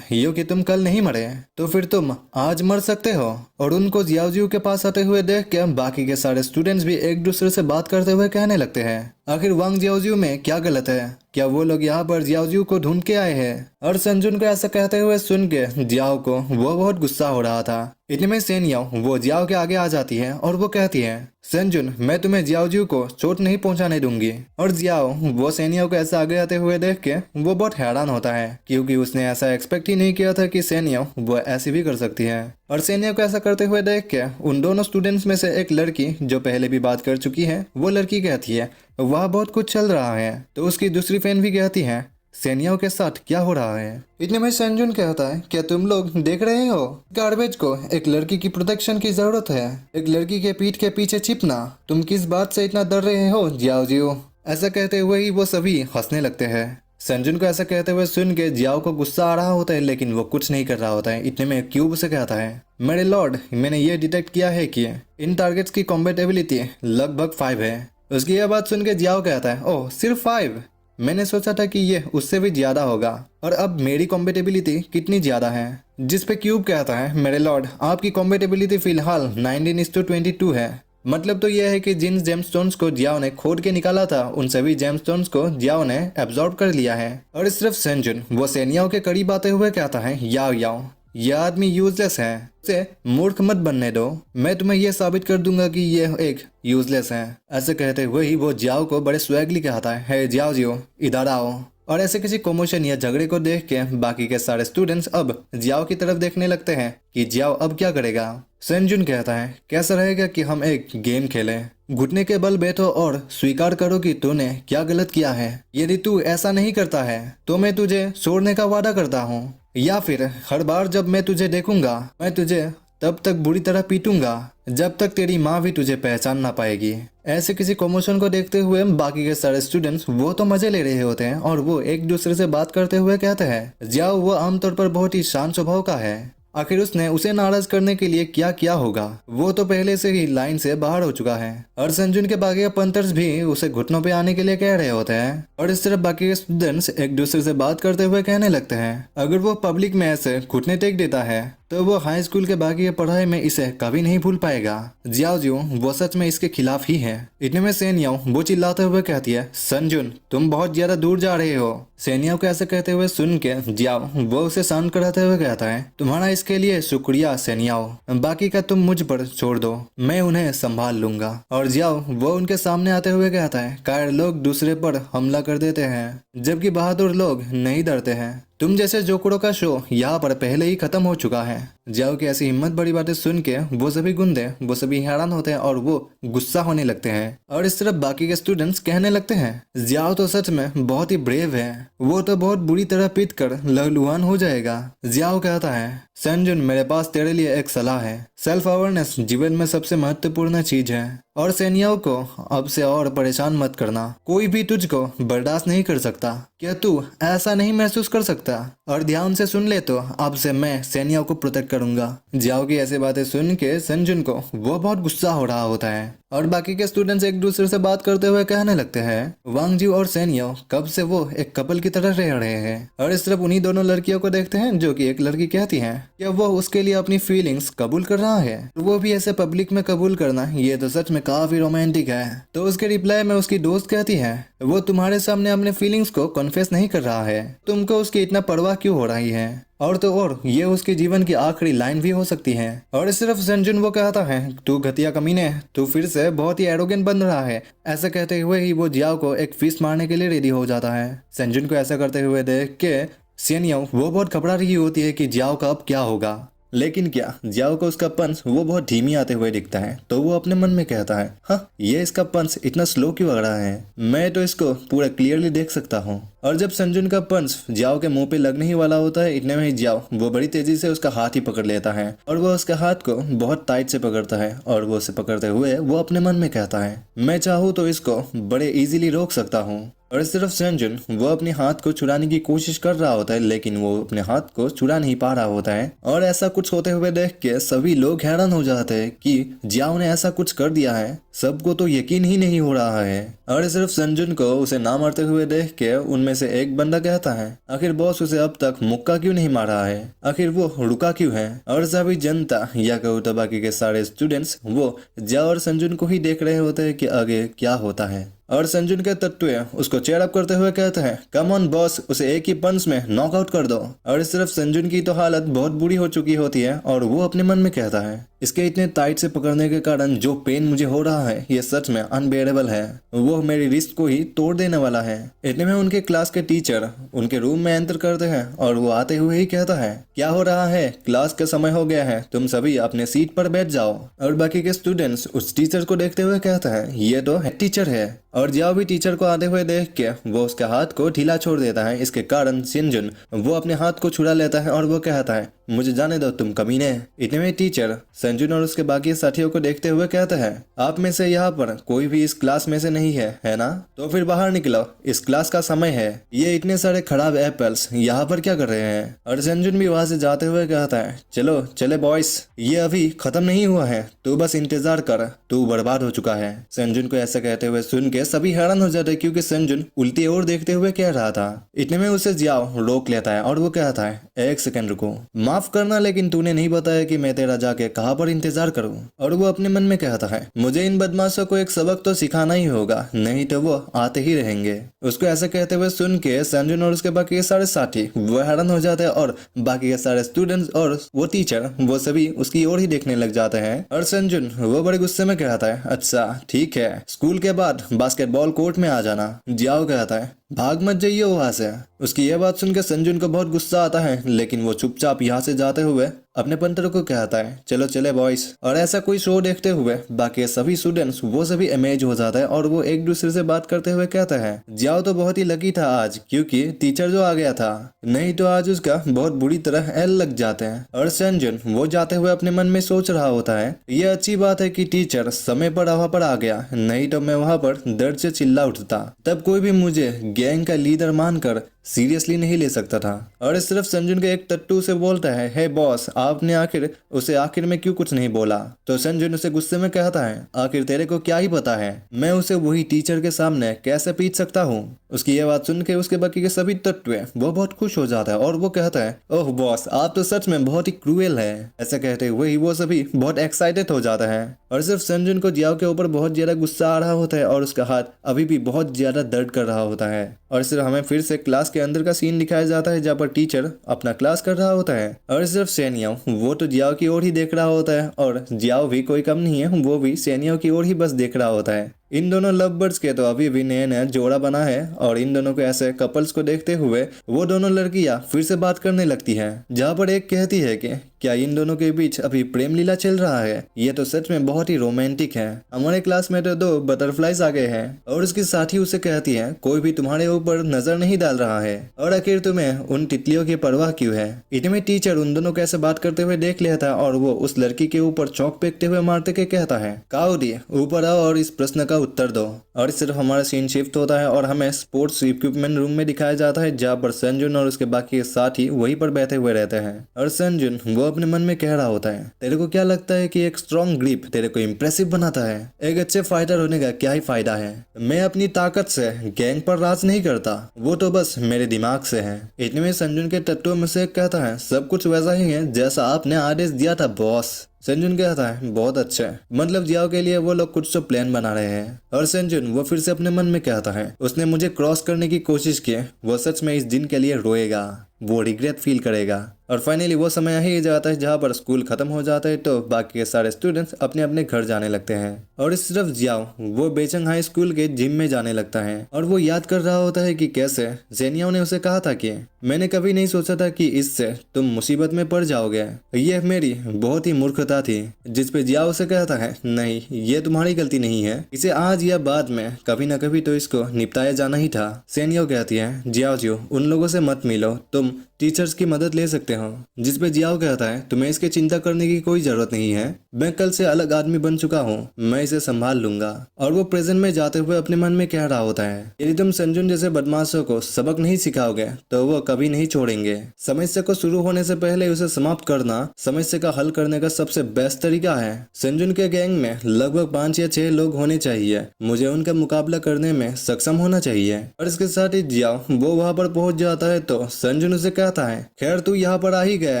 यो कि तुम कल नहीं मरे तो फिर तुम आज मर सकते हो। और उनको जियाओ जियो के पास आते हुए देख के बाकी के सारे स्टूडेंट्स भी एक दूसरे से बात करते हुए कहने लगते हैं आखिर वांग जियाओजियो में क्या गलत है, क्या वो लोग यहाँ पर जियाओजियो को ढूंढ के आए हैं। और संजुन को ऐसा कहते हुए सुन के जियाओ को वो बहुत गुस्सा हो रहा था। इतने में सेनियाओ वो जियाओ के आगे आ जाती है और वो कहती है संजुन मैं तुम्हें जियाओजियो को चोट नहीं पहुंचाने दूंगी। और जियाओ वो सेनियाओ को ऐसा आगे आते हुए देख के वो बहुत हैरान होता है क्योंकि उसने ऐसा एक्सपेक्ट ही नहीं किया था कि सेनियाओ वो ऐसी भी कर सकती है। और सेनिया को ऐसा करते हुए देख के उन दोनों स्टूडेंट्स में से एक लड़की जो पहले भी बात कर चुकी है वो लड़की कहती है वह बहुत कुछ चल रहा है। तो उसकी दूसरी फ्रेंड भी कहती है सेनियाओ के साथ क्या हो रहा है। इतने में संजुन कहता है क्या तुम लोग देख रहे हो गार्बेज को एक लड़की की प्रोटेक्शन की जरूरत है, एक लड़की के पीठ के पीछे छिपना, तुम किस बात से इतना डर रहे हो जियाओजियो। ऐसा कहते हुए ही वो सभी हंसने लगते हैं। संजुन को ऐसा कहते हुए सुन के जियाओ को गुस्सा आ रहा होता है लेकिन वो कुछ नहीं कर रहा होता है। इतने में क्यूब से कहता है मेरे लॉर्ड मैंने ये डिटेक्ट किया है कि इन टारगेट्स की कॉम्बेटेबिलिटी लगभग 5 है। उसकी यह बात सुन के जियाओ कहता है, ओह सिर्फ 5? मैंने सोचा था कि ये उससे भी ज्यादा होगा, और अब मेरी कॉम्पेटेबिलिटी कितनी ज्यादा है। जिस पे क्यूब कहता है, मेरे लॉर्ड आपकी कॉम्पेटेबिलिटी फिलहाल 19:22 है। मतलब तो यह है कि जिन जेमस्टोन्स को जियाओ ने खोद के निकाला था उन सभी जेमस्टोन्स को जियाओ ने एब्जॉर्ब कर लिया है। और सिर्फ सेंजुन वो सेनियाओ के करीब आते हुए कहता है, याओ याओ यह आदमी यूजलेस है, उसे मूर्ख मत बनने दो, मैं तुम्हें यह साबित कर दूंगा कि यह एक यूजलेस है। ऐसे कहते हुए ही वो जियाओ को बड़े स्वैगली कहता है, हे जियाओ जियो इधर आओ। और ऐसे किसी कॉमोशन या झगड़े को देख के बाकी के सारे स्टूडेंट्स अब जियाओ की तरफ देखने लगते हैं कि जियाओ अब क्या करेगा। सेंजुन कहता है, कैसा रहेगा कि हम एक गेम खेलें, घुटने के बल बैठो और स्वीकार करो कि तूने क्या गलत किया है। यदि तू ऐसा नहीं करता है तो मैं तुझे छोड़ने का वादा करता हूँ, या फिर हर बार जब मैं तुझे देखूंगा मैं तुझे तब तक बुरी तरह पीटूंगा जब तक तेरी माँ भी तुझे पहचान ना पाएगी। ऐसे किसी कॉमोशन को देखते हुए बाकी के सारे स्टूडेंट्स वो तो मजे ले रहे होते हैं और वो एक दूसरे से बात करते हुए कहते हैं, जियाओ वो आमतौर पर बहुत ही शांत स्वभाव का है, आखिर उसने उसे नाराज करने के लिए क्या किया होगा, वो तो पहले से ही लाइन से बाहर हो चुका है। और संजुन के बाकी पंथर्स भी उसे घुटनों पे आने के लिए कह रहे होते हैं। और इस तरफ बाकी के स्टूडेंट्स एक दूसरे से बात करते हुए कहने लगते हैं, अगर वो पब्लिक में ऐसे घुटने टेक देता है तो वो हाई स्कूल के बाकी की पढ़ाई में इसे कभी नहीं भूल पाएगा। जियाओ जियो वो सच में इसके खिलाफ ही है। इतने में सेनियाओ वो चिल्लाते हुए कहती है, संजुन तुम बहुत ज्यादा दूर जा रहे हो। सेनियाओ को ऐसे कहते हुए सुन के जियाओ वो उसे शांत कराते हुए कहता है, तुम्हारा इसके लिए शुक्रिया सेनियाओ, बाकी का तुम मुझ पर छोड़ दो, मैं उन्हें संभाल लूंगा। और जियाओ वो उनके सामने आते हुए कहता है, कायर लोग दूसरे पर हमला कर देते हैं जबकि बहादुर लोग नहीं डरते हैं। तुम जैसे जोकड़ों का शो यहाँ पर पहले ही खत्म हो चुका है। जियाओ की ऐसी हिम्मत बड़ी बातें सुन के वो सभी गुंडे वो सभी हैरान होते हैं और वो गुस्सा होने लगते हैं। और इस तरफ बाकी के स्टूडेंट्स कहने लगते हैं, जियाओ तो सच में बहुत ही ब्रेव है, वो तो बहुत बुरी तरह पीट कर लहलुहान हो जाएगा। जियाओ कहता है, संजुन मेरे पास तेरे लिए एक सलाह है, सेल्फ अवेयरनेस जीवन में सबसे महत्वपूर्ण चीज है और सेनियाओ को अब से और परेशान मत करना, कोई भी तुझको बर्दाश्त नहीं कर सकता। क्या तू ऐसा नहीं महसूस कर सकता? और ध्यान से सुन ले तो अब से मैं सेनियाओ को प्रोटेक्ट करूंगा। जियाओ की ऐसी बातें सुन के संजुन को वो बहुत गुस्सा हो रहा होता है। और बाकी के स्टूडेंट्स एक दूसरे से बात करते हुए कहने लगते हैं, वांगजियो और सेनियाओ कब से वो एक कपल की तरह रह रहे हैं। और इस तरफ उन्हीं दोनों लड़कियों को देखते हैं जो कि एक लड़की कहती है कि वो उसके लिए अपनी फीलिंग्स कबूल कर रहा है, वो भी ऐसे पब्लिक में कबूल करना ये तो सच में काफी रोमांटिक है। तो उसके रिप्लाई में उसकी दोस्त कहती है, वो तुम्हारे सामने अपने फीलिंग्स को कन्फेस नहीं कर रहा है, तुमको उसकी इतना परवाह क्यों हो रही है? और तो और ये उसके जीवन की आखिरी लाइन भी हो सकती है। और सिर्फ संजुन वो कहता है, तू घटिया कमीने, तू फिर से बहुत ही एरोगेंट बन रहा है। ऐसा कहते हुए ही वो जियाओ को एक फीस मारने के लिए रेडी हो जाता है। संजुन को ऐसा करते हुए देख के सेनियाओ वो बहुत घबरा रही होती है कि जियाओ का अब क्या होगा। लेकिन क्या जियाओ को उसका पंच वो बहुत धीमी आते हुए दिखता है, तो वो अपने मन में कहता है, हाँ ये इसका पंच इतना स्लो क्यों लग रहा है, मैं तो इसको पूरा क्लियरली देख सकता हूँ। और जब संजुन का पंच जियाओ के मुंह पे लगने ही वाला होता है, इतने में ही जियाओ वो बड़ी तेजी से उसका हाथ ही पकड़ लेता है और वो उसके हाथ को बहुत टाइट से पकड़ता है। और वो उसे पकड़ते हुए वो अपने मन में कहता है, मैं चाहूँ तो इसको बड़े इजीली रोक सकता हूँ। और सिर्फ संजुन वो अपने हाथ को छुड़ाने की कोशिश कर रहा होता है, लेकिन वो अपने हाथ को छुड़ा नहीं पा रहा होता है। और ऐसा कुछ होते हुए देख के सभी लोग हैरान हो जाते हैं कि जियाओ ने ऐसा कुछ कर दिया है, सबको तो यकीन ही नहीं हो रहा है। और सिर्फ संजुन को उसे ना मारते हुए देख के उनमें से एक बंदा कहता है, आखिर बॉस उसे अब तक मुक्का क्यों नहीं मारा है, आखिर वो रुका क्यों है? और सभी जनता या कहूँ तो बाकी के सारे स्टूडेंट्स वो जियाओ और संजुन को ही देख रहे होते हैं कि आगे क्या होता है। और संजुन के तत्व उसको चेयर अप करते हुए कहते हैं, कम ऑन बॉस, उसे एक ही पंच में नॉकआउट कर दो। और इस तरफ संजुन की तो हालत बहुत बुरी हो चुकी होती है और वो अपने मन में कहता है, इसके इतने टाइट से पकड़ने के कारण जो पेन मुझे हो रहा है ये सच में अनबेरेबल है, वो मेरी रिस्ट को ही तोड़ देने वाला है। इतने में उनके क्लास के टीचर उनके रूम में एंटर करते हैं और वो आते हुए ही कहता है, क्या हो रहा है, क्लास का समय हो गया है, तुम सभी अपने सीट पर बैठ जाओ। और बाकी के स्टूडेंट्स उस टीचर को देखते हुए कहता है, ये तो हेड टीचर है, और जियाओ भी टीचर को आते हुए देख के वो उसके हाथ को ढीला छोड़ देता है। इसके कारण सेंजुन वो अपने हाथ को छुड़ा लेता है और वो कहता है मुझे जाने दो तुम कमीने। इतने में टीचर सेंजुन और उसके बाकी साथियों को देखते हुए कहता है आप में से यहाँ पर कोई भी इस क्लास में से नहीं है ना? तो फिर बाहर निकलो, इस क्लास का समय है। ये इतने सारे खराब एप्पल्स यहाँ पर क्या कर रहे हैं? और सेंजुन भी वहां से जाते हुए कहता है चलो चले बॉयस, ये अभी खत्म नहीं हुआ है, तू बस इंतजार कर, तू बर्बाद हो चुका है। सेंजुन को ऐसा कहते हुए सुन के सभी हैरान हो जाते क्योंकि सेंजुन उल्टी ओर देखते हुए कह रहा था। इतने में उसे जियाओ रोक लेता है और वो कहता है एक सेकंड रुको, माफ करना लेकिन तूने नहीं बताया कि मैं तेरा जाके कहाँ पर इंतजार करूं। और वो अपने मन में कहता है मुझे इन बदमाशों को एक सबक तो सिखाना ही होगा, नहीं तो वो आते ही रहेंगे। उसको ऐसा कहते हुए सुन के सेंजुन और उसके बाकी के सारे साथी वो हैरान हो जाते हैं और बाकी के सारे स्टूडेंट्स और वो टीचर वो सभी उसकी ओर ही देखने लग जाते हैं। और सेंजुन वो बड़े गुस्से में कहता है अच्छा ठीक है, स्कूल के बाद बास्केटबॉल कोर्ट में आ जाना। जियाओ कहता है भाग मत जाइए वहां से। उसकी यह बात सुनकर सेंजुन को बहुत गुस्सा आता है लेकिन वो चुपचाप यहाँ से जाते हुए अपने पंटर को कहता है चलो चले बॉयस। और ऐसा कोई शो देखते हुए बाकी सभी स्टूडेंट्स वो सभी अमेज हो जाता है और वो एक दूसरे से बात करते हुए कहता है जियाओ तो बहुत ही लकी था आज क्योंकि टीचर जो आ गया था, नहीं तो आज उसका बहुत बुरी तरह एल लग जाते हैं। और सेंजुन वो जाते हुए अपने मन में सोच रहा होता है ये अच्छी बात है कि टीचर समय पर वहां पर आ गया, नहीं तो मैं वहां पर दर्द से चिल्ला उठता, तब कोई भी मुझे गैंग का लीडर मानकर सीरियसली नहीं ले सकता था। और सिर्फ सेंजुन के एक टट्टू से बोलता है हे बॉस, आपने आखिर में क्यों कुछ नहीं बोला? तो सेंजुन उसे गुस्से में कहता है आखिर तेरे को क्या ही पता है, मैं उसे वही टीचर के सामने कैसे पीट सकता हूँ? उसकी यह बात सुन के उसके बाकी के सभी टट्टुए वो बहुत खुश हो जाता है और वो कहता है ओह बॉस, आप तो सच में बहुत ही क्रूएल है। ऐसा कहते हुए ही वो सभी बहुत एक्साइटेड हो जाता है। और सिर्फ सेंजुन को जियाओ के ऊपर बहुत ज्यादा गुस्सा आ रहा होता है और उसका हाथ अभी भी बहुत ज्यादा दर्द कर रहा होता है। और सिर्फ हमें फिर से क्लास के अंदर का सीन दिखाया जाता है जहाँ पर टीचर अपना क्लास कर रहा होता है और सिर्फ सेनियाओ वो तो जियाओ की ओर ही देख रहा होता है और जियाओ भी कोई कम नहीं है, वो भी सेनियाओ की ओर ही बस देख रहा होता है। इन दोनों लव बर्ड्स के तो अभी भी नया नया जोड़ा बना है और इन दोनों को ऐसे कपल्स को देखते हुए वो दोनों लड़कियां फिर से बात करने लगती हैं, जहाँ पर एक कहती है कि क्या इन दोनों के बीच अभी प्रेम लीला चल रहा है? ये तो सच में बहुत ही रोमांटिक है। हमारे क्लास में तो 2 बटरफ्लाईज आ गए हैं। और उसकी साथी उसे कहती है कोई भी तुम्हारे ऊपर नजर नहीं डाल रहा है और आखिर तुम्हें उन तितलियों की परवाह क्यों है? इतने में टीचर उन दोनों को ऐसे बात करते हुए देख लेता है और वो उस लड़की के ऊपर चौक फेंकते हुए मारते के कहता है काउडी, ऊपर आओ और इस प्रश्न का उत्तर दो। और सिर्फ हमारा सीन शिफ्ट होता है और हमें स्पोर्ट्स इक्विपमेंट रूम में दिखाया जाता है जहाँ पर सेंजुन और उसके बाकी साथी वहीं पर बैठे हुए रहते हैं। और सेंजुन वो अपने मन में कह रहा होता है तेरे को क्या लगता है कि एक स्ट्रॉन्ग ग्रिप तेरे को इम्प्रेसिव बनाता है? एक अच्छे फाइटर होने का क्या ही फायदा है? मैं अपनी ताकत से गैंग पर राज नहीं करता, वो तो बस मेरे दिमाग से है। इतने में सेंजुन के तत्वों में से कहता है सब कुछ वैसा ही है जैसा आपने आदेश दिया था बॉस। सेंजुन कहता है बहुत अच्छा है, मतलब जियाओ के लिए वो लोग कुछ तो प्लान बना रहे हैं। और सेंजुन वो फिर से अपने मन में कहता है उसने मुझे क्रॉस करने की कोशिश की, वो सच में इस दिन के लिए रोएगा, वो रिग्रेट फील करेगा। और फाइनली वो समय ही जाता है जहाँ पर स्कूल खत्म हो जाता है तो बाकी के सारे स्टूडेंट्स अपने अपने घर जाने लगते हैं और सिर्फ जियाओ वो बेचंग हाई स्कूल के जिम में जाने लगता है। और वो याद कर रहा होता है कि कैसे जेनियाओ ने उसे कहा था कि मैंने कभी नहीं सोचा था कि इससे तुम मुसीबत में पड़ जाओगे, ये मेरी बहुत ही मूर्खता थी। जिस पे जियाओ उसे कहता है नहीं, ये तुम्हारी गलती नहीं है, इसे आज या बाद में कभी न कभी तो इसको निपटाया जाना ही था। सेनियाओ कहती है जियाओ जी उन लोगों से मत मिलो, तुम टीचर्स की मदद ले सकते हो। जिस पे जियाओ कहता है तुम्हें इसकी चिंता करने की कोई जरूरत नहीं है, मैं कल से अलग आदमी बन चुका हूँ, मैं इसे संभाल लूंगा। और वो प्रेजेंट में जाते हुए अपने मन में कह रहा होता है यदि तुम सेंजुन जैसे बदमाशों को सबक नहीं सिखाओगे तो वो कभी नहीं छोड़ेंगे। समस्या को शुरू होने से पहले उसे समाप्त करना समस्या का हल करने का सबसे बेस्ट तरीका है। सेंजुन के गैंग में लगभग 5 या 6 लोग होने चाहिए, मुझे उनका मुकाबला करने में सक्षम होना चाहिए। और इसके साथ ही जियाओ वो वहाँ पर पहुंच जाता है तो सेंजुन उसे कहता है खैर तू यहाँ पर आ ही गया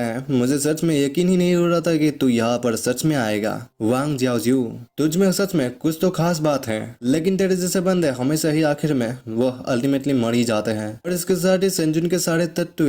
है, मुझे सच में यकीन ही नहीं हो रहा था कि तू यहाँ पर सच में आएगा। वांग जियाओजिऊ तुझ में सच में कुछ तो खास बात है, लेकिन तेरे जैसे बंदे हमेशा ही आखिर में वो अल्टीमेटली मर ही जाते हैं। और इसके साथ ही सेंजुन के सारे तत्व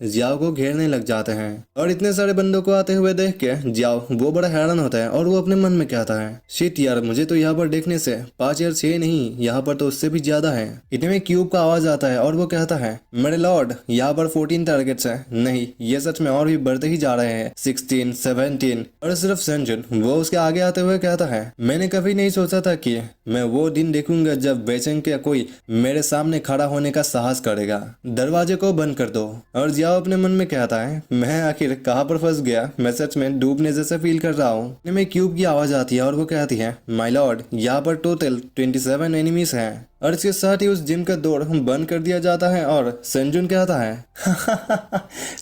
जियाओ को घेरने लग जाते हैं और इतने सारे बंदों को आते हुए देख के जियाओ वो बड़ा हैरान होता है और वो अपने मन में कहता है शिट यार, मुझे तो यहाँ पर देखने से 5 या 6 नहीं, यहाँ पर तो उससे भी ज्यादा है। इतने में क्यूब का आवाज आता है और वो कहता है मेरे लॉर्ड यहाँ पर 14 टारगेट्स हैं। नहीं, ये सच में और भी बढ़ते ही जा रहे हैं, 16, 17। और सिर्फ संजुन वो उसके आगे आते हुए कहता है, मैंने कभी नहीं सोचा था कि मैं वो दिन देखूंगा जब बेचैन के कोई मेरे सामने खड़ा होने का साहस करेगा। दरवाजे को बंद कर दो। और जियाओ अपने मन में कहता है, मैं आखिर कहाँ पर फंस गया, मैं सच में डूबने जैसे फील कर रहा हूँ। में क्यूब की आवाज आती है और वो कहती है, माय लॉर्ड, यहाँ पर टोटल 27 एनिमीज हैं। और इसके साथ ही उस जिम का दौड़ बंद कर दिया जाता है और संजुन कहता है,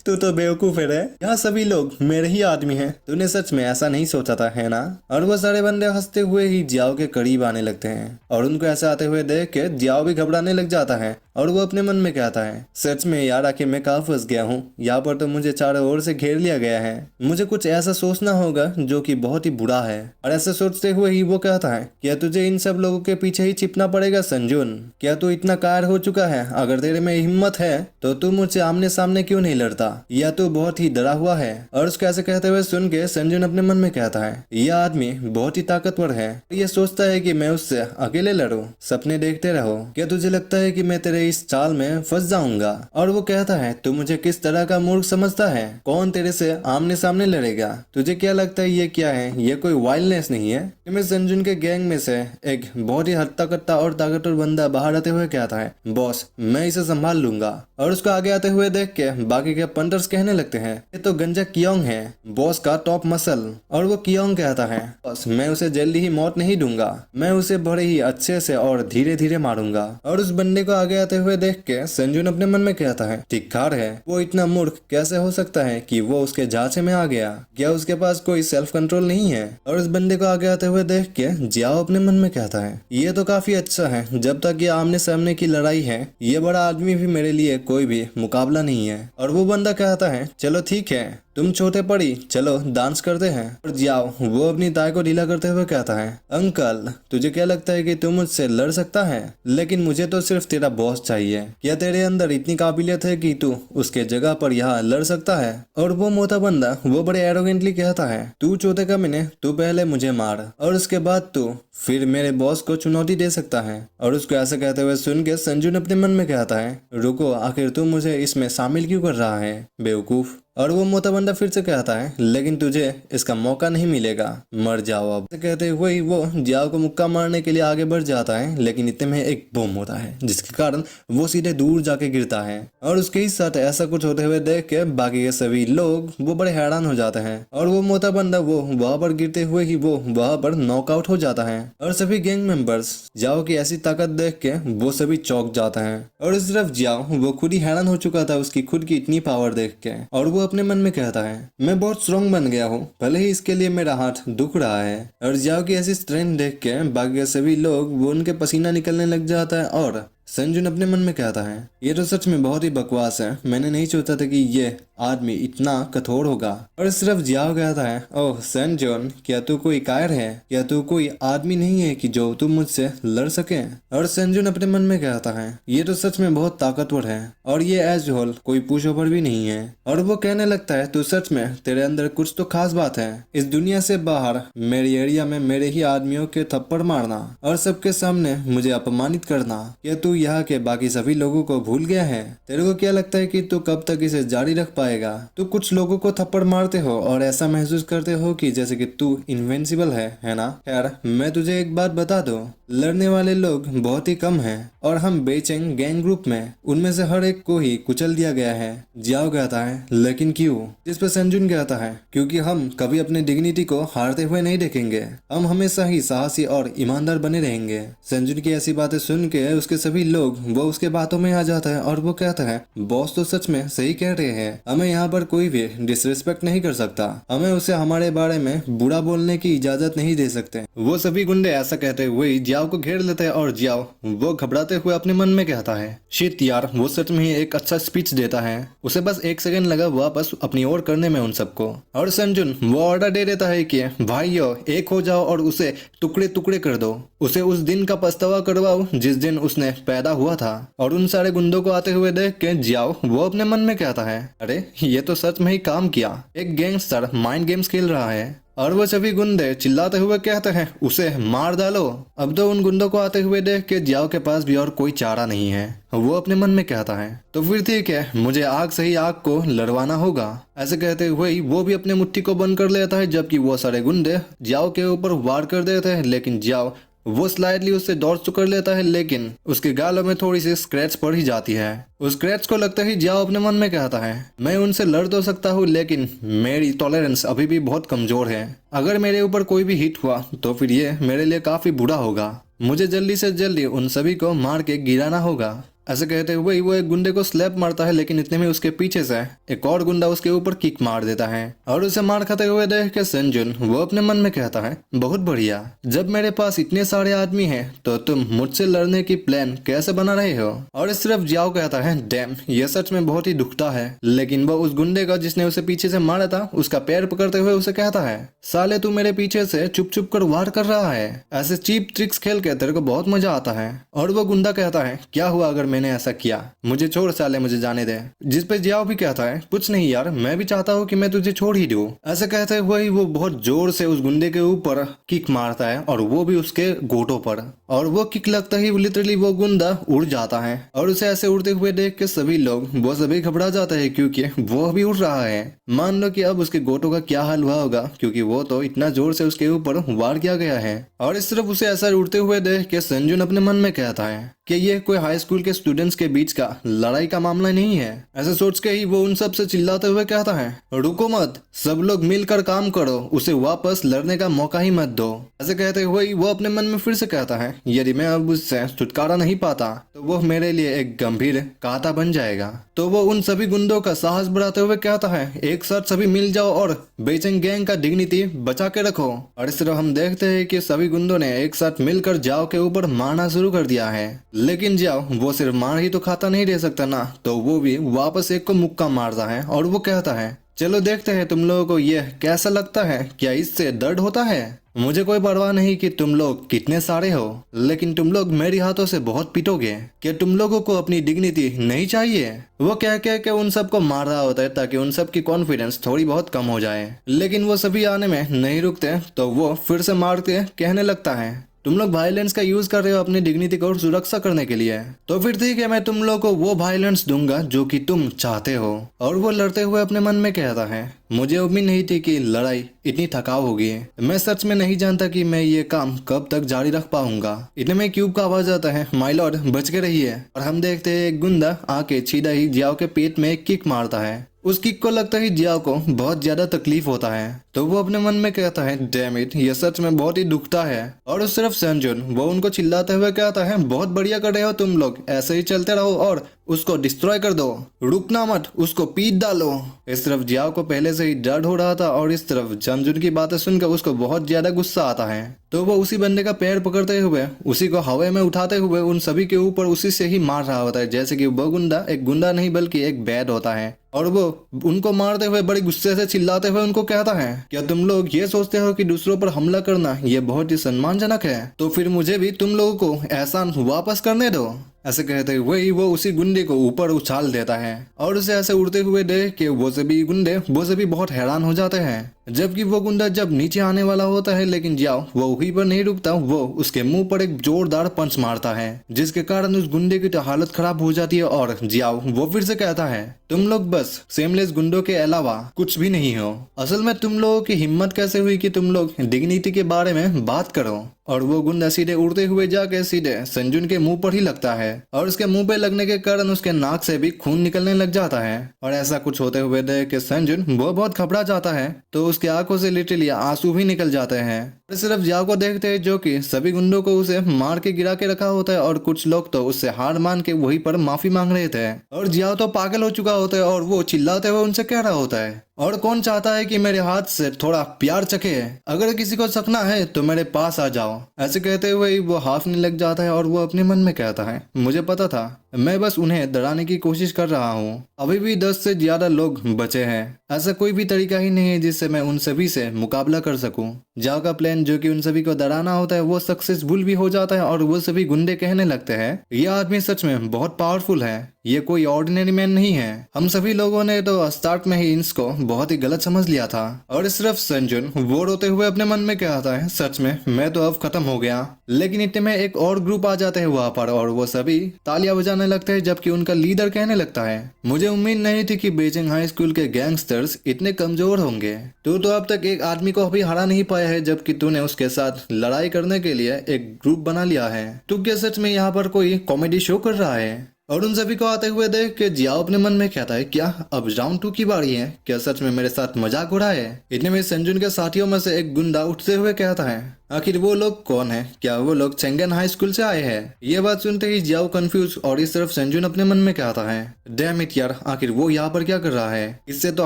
तू तो बेवकूफ है रे, यहाँ सभी लोग मेरे ही आदमी हैं, तूने सच में ऐसा नहीं सोचा था, है ना। और वो सारे बंदे हंसते हुए ही जियाओ के करीब आने लगते हैं और उनको ऐसा आते हुए देख के जियाओ भी घबराने लग जाता है और वो अपने मन में कहता है, सच में यार आखिर मैं कहाँ फंस गया हूँ, यहाँ पर तो मुझे चारों ओर से घेर लिया गया है, मुझे कुछ ऐसा सोचना होगा जो कि बहुत ही बुरा है। और ऐसा सोचते हुए ही वो कहता है, क्या तुझे इन सब लोगों के पीछे ही छिपना पड़ेगा संजुन, क्या तू इतना कायर हो चुका है, अगर तेरे में हिम्मत है तो तू मुझसे आमने सामने क्यों नहीं लड़ता, या तू बहुत ही डरा हुआ है। और उसको ऐसे कहते हुए सुन के संजुन अपने मन में कहता है, यह आदमी बहुत ही ताकतवर है, ये सोचता है कि मैं उससे अकेले लड़ूं, सपने देखते रहो, क्या तुझे लगता है कि मैं तेरे इस चाल में फंस जाऊंगा। और वो कहता है, तू मुझे किस तरह का मूर्ख समझता है, कौन तेरे से आमने सामने लड़ेगा, तुझे क्या लगता है ये क्या है, ये कोई वाइल्डनेस नहीं है। मैं संजुन के गैंग में से एक बहुत ही हट्टा कट्टा और ताकतवर बंदा बाहर आते हुए कहता है, बॉस मैं इसे संभाल लूंगा। और उसको आगे आते हुए देख के बाकी के पंटर्स कहने लगते हैं, ये तो गंजा कियोंग है, बॉस का टॉप मसल। और वो कियोंग कहता है, बॉस मैं उसे जल्दी ही मौत नहीं दूंगा, मैं उसे बड़े ही अच्छे से और धीरे धीरे मारूंगा। और उस बंदे को आगे आते हुए देख के संजुन अपने मन में कहता है, धिक्कार है, वो इतना मूर्ख कैसे हो सकता है कि वो उसके झांसे में आ गया, क्या उसके पास कोई सेल्फ कंट्रोल नहीं है। और उस बंदे को आगे आते हुए देख के जियाओ अपने मन में कहता है, ये तो काफी अच्छा है, जब तक ये आमने सामने की लड़ाई है, ये बड़ा आदमी भी मेरे लिए कोई भी मुकाबला नहीं है। और वो बंदा कहता है, चलो ठीक है, तुम छोटे पड़ी, चलो डांस करते हैं। और जियाओ वो अपनी ताई को ढीला करते हुए कहता है, अंकल तुझे क्या लगता है कि तू मुझसे लड़ सकता है, लेकिन मुझे तो सिर्फ तेरा बॉस चाहिए, क्या तेरे अंदर इतनी काबिलियत है कि तू उसके जगह पर यहाँ लड़ सकता है। और वो मोटा बंदा वो बड़े एरोगेंटली कहता है, तू चौथे कमीने, तू पहले मुझे मार और उसके बाद तू फिर मेरे बॉस को चुनौती दे सकता है। और उसको ऐसा कहते हुए सुन के संजुन अपने मन में कहता है, रुको, आखिर तू मुझे इसमें शामिल क्यों कर रहा है बेवकूफ। और वो मोटा बंदा फिर से कहता है, लेकिन तुझे इसका मौका नहीं मिलेगा, मर जाओ अब। कहते हुए ही वो जियाओ को मुक्का मारने के लिए आगे बढ़ जाता है, लेकिन इतने में एक बम होता है जिसके कारण वो सीधे दूर जाके गिरता है। और उसके ही साथ ऐसा कुछ होते हुए देख के बाकी के सभी लोग वो बड़े हैरान हो जाते हैं। और वो मोटा बंदा वो वहां पर गिरते हुए ही वो वहां पर नॉकआउट हो जाता है। और सभी गैंग मेंबर्स जियाओ की ऐसी ताकत देख के वो सभी चौंक जाते हैं। और इस तरफ जियाओ वो खुद ही हैरान हो चुका था उसकी खुद की इतनी पावर देख के। और वो अपने मन में कहता है, मैं बहुत स्ट्रॉन्ग बन गया हूँ, भले ही इसके लिए मेरा हाथ दुख रहा है। और जियाओ की ऐसी स्ट्रेंथ देख के बाकी के सभी लोग वो उनके पसीना निकलने लग जाता है। और संजुन अपने मन में कहता है, ये तो सच में बहुत ही बकवास है, मैंने नहीं सोचा था कि ये आदमी इतना कठोर होगा। और सिर्फ जियाओ कहता है, ओह संजुन, क्या तू कोई कायर है, क्या तू कोई आदमी नहीं है कि जो तू मुझसे लड़ सके। और संजुन अपने मन में कहता है, ये तो सच में बहुत ताकतवर है और ये एज होल कोई पुश ओवर भी नहीं है। और वो कहने लगता है, तू सच में, तेरे अंदर कुछ तो खास बात है, इस दुनिया से बाहर मेरी एरिया में मेरे ही आदमियों के थप्पड़ मारना और सबके सामने मुझे अपमानित करना, क्या तू यहाँ के बाकी सभी लोगों को भूल गया है। तेरे को क्या लगता है कि तू कब तक इसे जारी रख पाएगा। तू कुछ लोगों को थप्पड़ मारते हो और ऐसा महसूस करते हो कि जैसे कि तू इनविंसिबल है ना। खैर मैं तुझे एक बात बता दूं, लड़ने वाले लोग बहुत ही कम हैं और हम बेचेंग गैंग ग्रुप में उनमें से हर एक को ही कुचल दिया गया है। जियाओ कहता है, लेकिन क्यों। जिस पर संजुन कहता है, क्योंकि हम कभी अपनी डिग्निटी को हारते हुए नहीं देखेंगे, हम हमेशा ही साहसी और ईमानदार बने रहेंगे। संजुन की ऐसी बातें सुन के उसके सभी लोग वो उसके बातों में आ जाता है और वो कहता है, बॉस तो सच में सही कह रहे हैं, हमें यहाँ पर कोई भी डिसरिस्पेक्ट नहीं कर सकता, हमें उसे हमारे बारे में बुरा बोलने की इजाजत नहीं दे सकते। वो सभी गुंडे ऐसा कहते हुए जियाओ को घेर लेते हैं और जियाओ वो घबराते हुए अपने मन में कहता है, शिट यार, वो सच में ही एक अच्छा स्पीच देता है, उसे बस एक सेकंड लगा वापस अपनी ओर करने में उन सबको। और संजुन वो ऑर्डर दे देता है कि भाइयों एक हो जाओ और उसे टुकड़े टुकड़े कर दो, उसे उस दिन का पछतावा करवाओ जिस दिन उसने पैदा हुआ था। और उन सारे गुंडों को आते हुए देख के जियाओ वो अपने मन में कहता है, अरे ये तो सच में ही काम किया, एक गैंगस्टर माइंड गेम्स खेल रहा है और वो सभी गुंडे चिल्लाते हुए कहते हैं उसे मार डालो। अब तो उन गुंडों को आते हुए देख के जियाओ के पास भी और कोई चारा नहीं है। वो अपने मन में कहता है तो फिर ठीक है, मुझे आग से ही आग को लड़वाना होगा। ऐसे कहते हुए ही वो भी अपने मुट्ठी को बंद कर लेता है, जबकि वो सारे गुंडे जियाओ के ऊपर वार कर देते हैं। लेकिन जियाओ वो स्लाइडली उससे डॉज तो कर लेता है, लेकिन उसके गालों में थोड़ी सी स्क्रैच पड़ ही जाती है। उस स्क्रैच को लगता ही जियाओ अपने मन में कहता है मैं उनसे लड़ तो सकता हूँ, लेकिन मेरी टॉलरेंस अभी भी बहुत कमजोर है। अगर मेरे ऊपर कोई भी हिट हुआ तो फिर ये मेरे लिए काफी बुरा होगा। मुझे जल्दी से जल्दी उन सभी को मार के गिराना होगा। ऐसे कहते हुए ही वो एक गुंडे को स्लैप मारता है, लेकिन इतने में उसके पीछे से एक और गुंडा उसके ऊपर किक मार देता है और उसे मार खाते हुए देख के सेंजुन वो अपने मन में कहता है बहुत बढ़िया, जब मेरे पास इतने सारे आदमी हैं तो तुम मुझसे लड़ने की प्लान कैसे बना रहे हो। और इस तरफ जियाओ कहता है डैम, ये सच में बहुत ही दुखता है। लेकिन वो उस गुंडे का जिसने उसे पीछे से मारा था उसका पैर पकड़ते हुए उसे कहता है साले तू मेरे पीछे से चुप चुप कर वार कर रहा है, ऐसे चीप ट्रिक्स खेल के तेरे को बहुत मजा आता है। और वो गुंडा कहता है क्या हुआ अगर मैंने ऐसा किया, मुझे छोड़ साले, मुझे जाने दे। जिस पे जियाओ भी कहता है कुछ नहीं यार, मैं भी चाहता हूँ कि मैं तुझे छोड़ ही दूं। ऐसे कहते हुए ही वो बहुत जोर से उस गुंडे के ऊपर किक मारता है और वो भी उसके घोटों पर। और वो किक लगता ही लिटरली वो गुंडा उड़ जाता है और उसे ऐसे उड़ते हुए देख के सभी लोग वो सभी घबरा जाते हैं, क्योंकि वो भी उड़ रहा है। मान लो कि अब उसके घोटों का क्या हाल हुआ होगा, क्योंकि वो तो इतना जोर से उसके ऊपर वार किया गया है। और इस तरफ उसे ऐसा उड़ते हुए देख के संजुन अपने मन में कहता है कि ये कोई हाई स्कूल के स्टूडेंट्स के बीच का लड़ाई का मामला नहीं है। ऐसे सोच के ही वो उन सब से चिल्लाते हुए कहता है रुको मत, सब लोग मिलकर काम करो, उसे वापस लड़ने का मौका ही मत दो। ऐसे कहते हुए ही वो अपने मन में फिर से कहता है यदि मैं अब उससे छुटकारा नहीं पाता तो वो मेरे लिए एक गंभीर कांटा बन जाएगा। तो वो उन सभी गुंडों का साहस बढ़ाते हुए कहता है एक साथ सभी मिल जाओ और बेचेंग गैंग का डिग्निटी बचा के रखो। और इस तरह हम देखते हैं कि सभी गुंडों ने एक साथ मिलकर जाओ के ऊपर मारना शुरू कर दिया है। लेकिन जाओ वो सिर्फ मार ही तो खाता नहीं रह सकता ना, तो वो भी वापस एक को मुक्का मारता है और वो कहता है चलो देखते हैं तुम लोगों को यह कैसा लगता है, क्या इससे दर्द होता है। मुझे कोई परवाह नहीं कि तुम लोग कितने सारे हो, लेकिन तुम लोग मेरी हाथों से बहुत पीटोगे। क्या तुम लोगों को अपनी डिग्निटी नहीं चाहिए। वो कह के उन सबको मार रहा होता है ताकि उन सब की कॉन्फिडेंस थोड़ी बहुत कम हो जाए, लेकिन वो सभी आने में नहीं रुकते तो वो फिर से मार के कहने लगता है तुम लोग वायलेंस का यूज कर रहे हो अपनी डिग्निटी को सुरक्षा करने के लिए, तो फिर ठीक है मैं तुम लोग को वो वायलेंस दूंगा जो कि तुम चाहते हो। और वो लड़ते हुए अपने मन में कहता है मुझे उम्मीद नहीं थी कि लड़ाई इतनी थकाव होगी। मैं सच में नहीं जानता कि मैं ये काम कब तक जारी रख पाऊंगा। इतने में क्यूब का आवाज आता है माय लॉर्ड बच के रहिए। और हम देखते हैं एक गुंडा आके सीधा ही जियाओ के पेट में एक किक मारता है। उस किक को लगता ही जियाओ को बहुत ज्यादा तकलीफ होता है, तो वो अपने मन में कहता है डैम इट, ये सच में बहुत ही दुखता है। और उस तरफ संजुन वो उनको चिल्लाते हुए कहता है बहुत बढ़िया कर रहे हो तुम लोग, ऐसे ही चलते रहो और उसको डिस्ट्रॉय कर दो, रुकना मत, उसको पीट डालो। इस तरफ जियाओ को पहले से ही डर हो रहा था और इस तरफ संजुन की बातें सुनकर उसको बहुत ज्यादा गुस्सा आता है, तो वो उसी बंदे का पैर पकड़ते हुए उसी को हवा में उठाते हुए उन सभी के ऊपर उसी से ही मार रहा होता है, जैसे कि वो गुंडा एक गुंडा नहीं बल्कि एक बैड होता है। और वो उनको मारते हुए बड़ी गुस्से से चिल्लाते हुए उनको कहता है क्या तुम लोग ये सोचते हो कि दूसरों पर हमला करना ये बहुत ही सम्मानजनक है, तो फिर मुझे भी तुम लोगों को एहसान वापस करने दो। ऐसे कहते हुए वो उसी गुंडे को ऊपर उछाल देता है और उसे ऐसे उड़ते हुए देख के वो सभी गुंडे वो सभी बहुत हैरान हो जाते हैं। जबकि वो गुंडा जब नीचे आने वाला होता है लेकिन जाओ वो वहीं पर नहीं रुकता, वो उसके मुंह पर एक जोरदार पंच मारता है जिसके कारण उस गुंडे की तो हालत खराब हो जाती है। और जियाओ वो फिर से कहता है तुम लोग बस सेमलेस गुंडों के अलावा कुछ भी नहीं हो। असल में तुम लोगों की हिम्मत कैसे हुई कि तुम लोग डिग्निटी के बारे में बात करो। और वो गुंडा सीधे उड़ते हुए जाके सीधे संजुन के मुंह पर ही लगता है और उसके मुंह पे लगने के कारण उसके नाक से भी खून निकलने लग जाता है। और ऐसा कुछ होते हुए देख के संजुन वो बहुत घबरा जाता है, तो उसकी आंखों से लिटरली आंसू भी निकल जाते हैं। सिर्फ जियाओ को देखते हैं जो कि सभी गुंडों को उसे मार के गिरा के रखा होता है और कुछ लोग तो उससे हार मान के वहीं पर माफी मांग रहे थे। और जियाओ तो पागल हो चुका होता है और वो चिल्लाते हुए उनसे कह रहा होता है और कौन चाहता है कि मेरे हाथ से थोड़ा प्यार चखे, अगर किसी को चखना है तो मेरे पास आ जाओ। ऐसे कहते हुए वो हाफने लग जाता है और वो अपने मन में कहता है मुझे पता था, मैं बस उन्हें डराने की कोशिश कर रहा हूँ। अभी भी 10 से ज्यादा लोग बचे हैं, ऐसा कोई भी तरीका ही नहीं है जिससे मैं उन सभी से मुकाबला कर सकूं। जाओ का प्लान जो कि उन सभी को डराना होता है वो सक्सेसफुल भी हो जाता है और वो सभी गुंडे कहने लगते हैं ये आदमी सच में बहुत पावरफुल है, ये कोई ऑर्डिनरी मैन नहीं है। हम सभी लोगों ने तो स्टार्ट में ही इसको बहुत ही गलत समझ लिया था। और सिर्फ संजुन वो रोते हुए अपने मन में कहता है सच में मैं तो अब खत्म हो गया। लेकिन इतने में एक और ग्रुप आ जाते हैं वहाँ पर और वो सभी तालियां बजाने लगते हैं जबकि उनका लीडर कहने लगता है मुझे उम्मीद नहीं थी कि बीजिंग हाई स्कूल के गैंगस्टर्स इतने कमजोर होंगे। तू तो अब तक एक आदमी को अभी हरा नहीं पाया है जबकि तूने उसके साथ लड़ाई करने के लिए एक ग्रुप बना लिया है। तू क्या सच में यहाँ पर कोई कॉमेडी शो कर रहा है? और उन सभी को आते हुए देख के जियाओ अपने मन में कहता है क्या अब राउंड 2 की बारी है? क्या सच में मेरे साथ मजाक उड़ा है? इतने में संजुन के साथियों में से एक गुंडा उठते हुए कहता है आखिर वो लोग कौन है? क्या वो लोग चेंगन हाई स्कूल से आए हैं? ये बात सुनते ही जियाओ कंफ्यूज और इस तरफ संजुन अपने मन में कहता है डैम इट यार, आखिर वो यहाँ पर क्या कर रहा है? इससे तो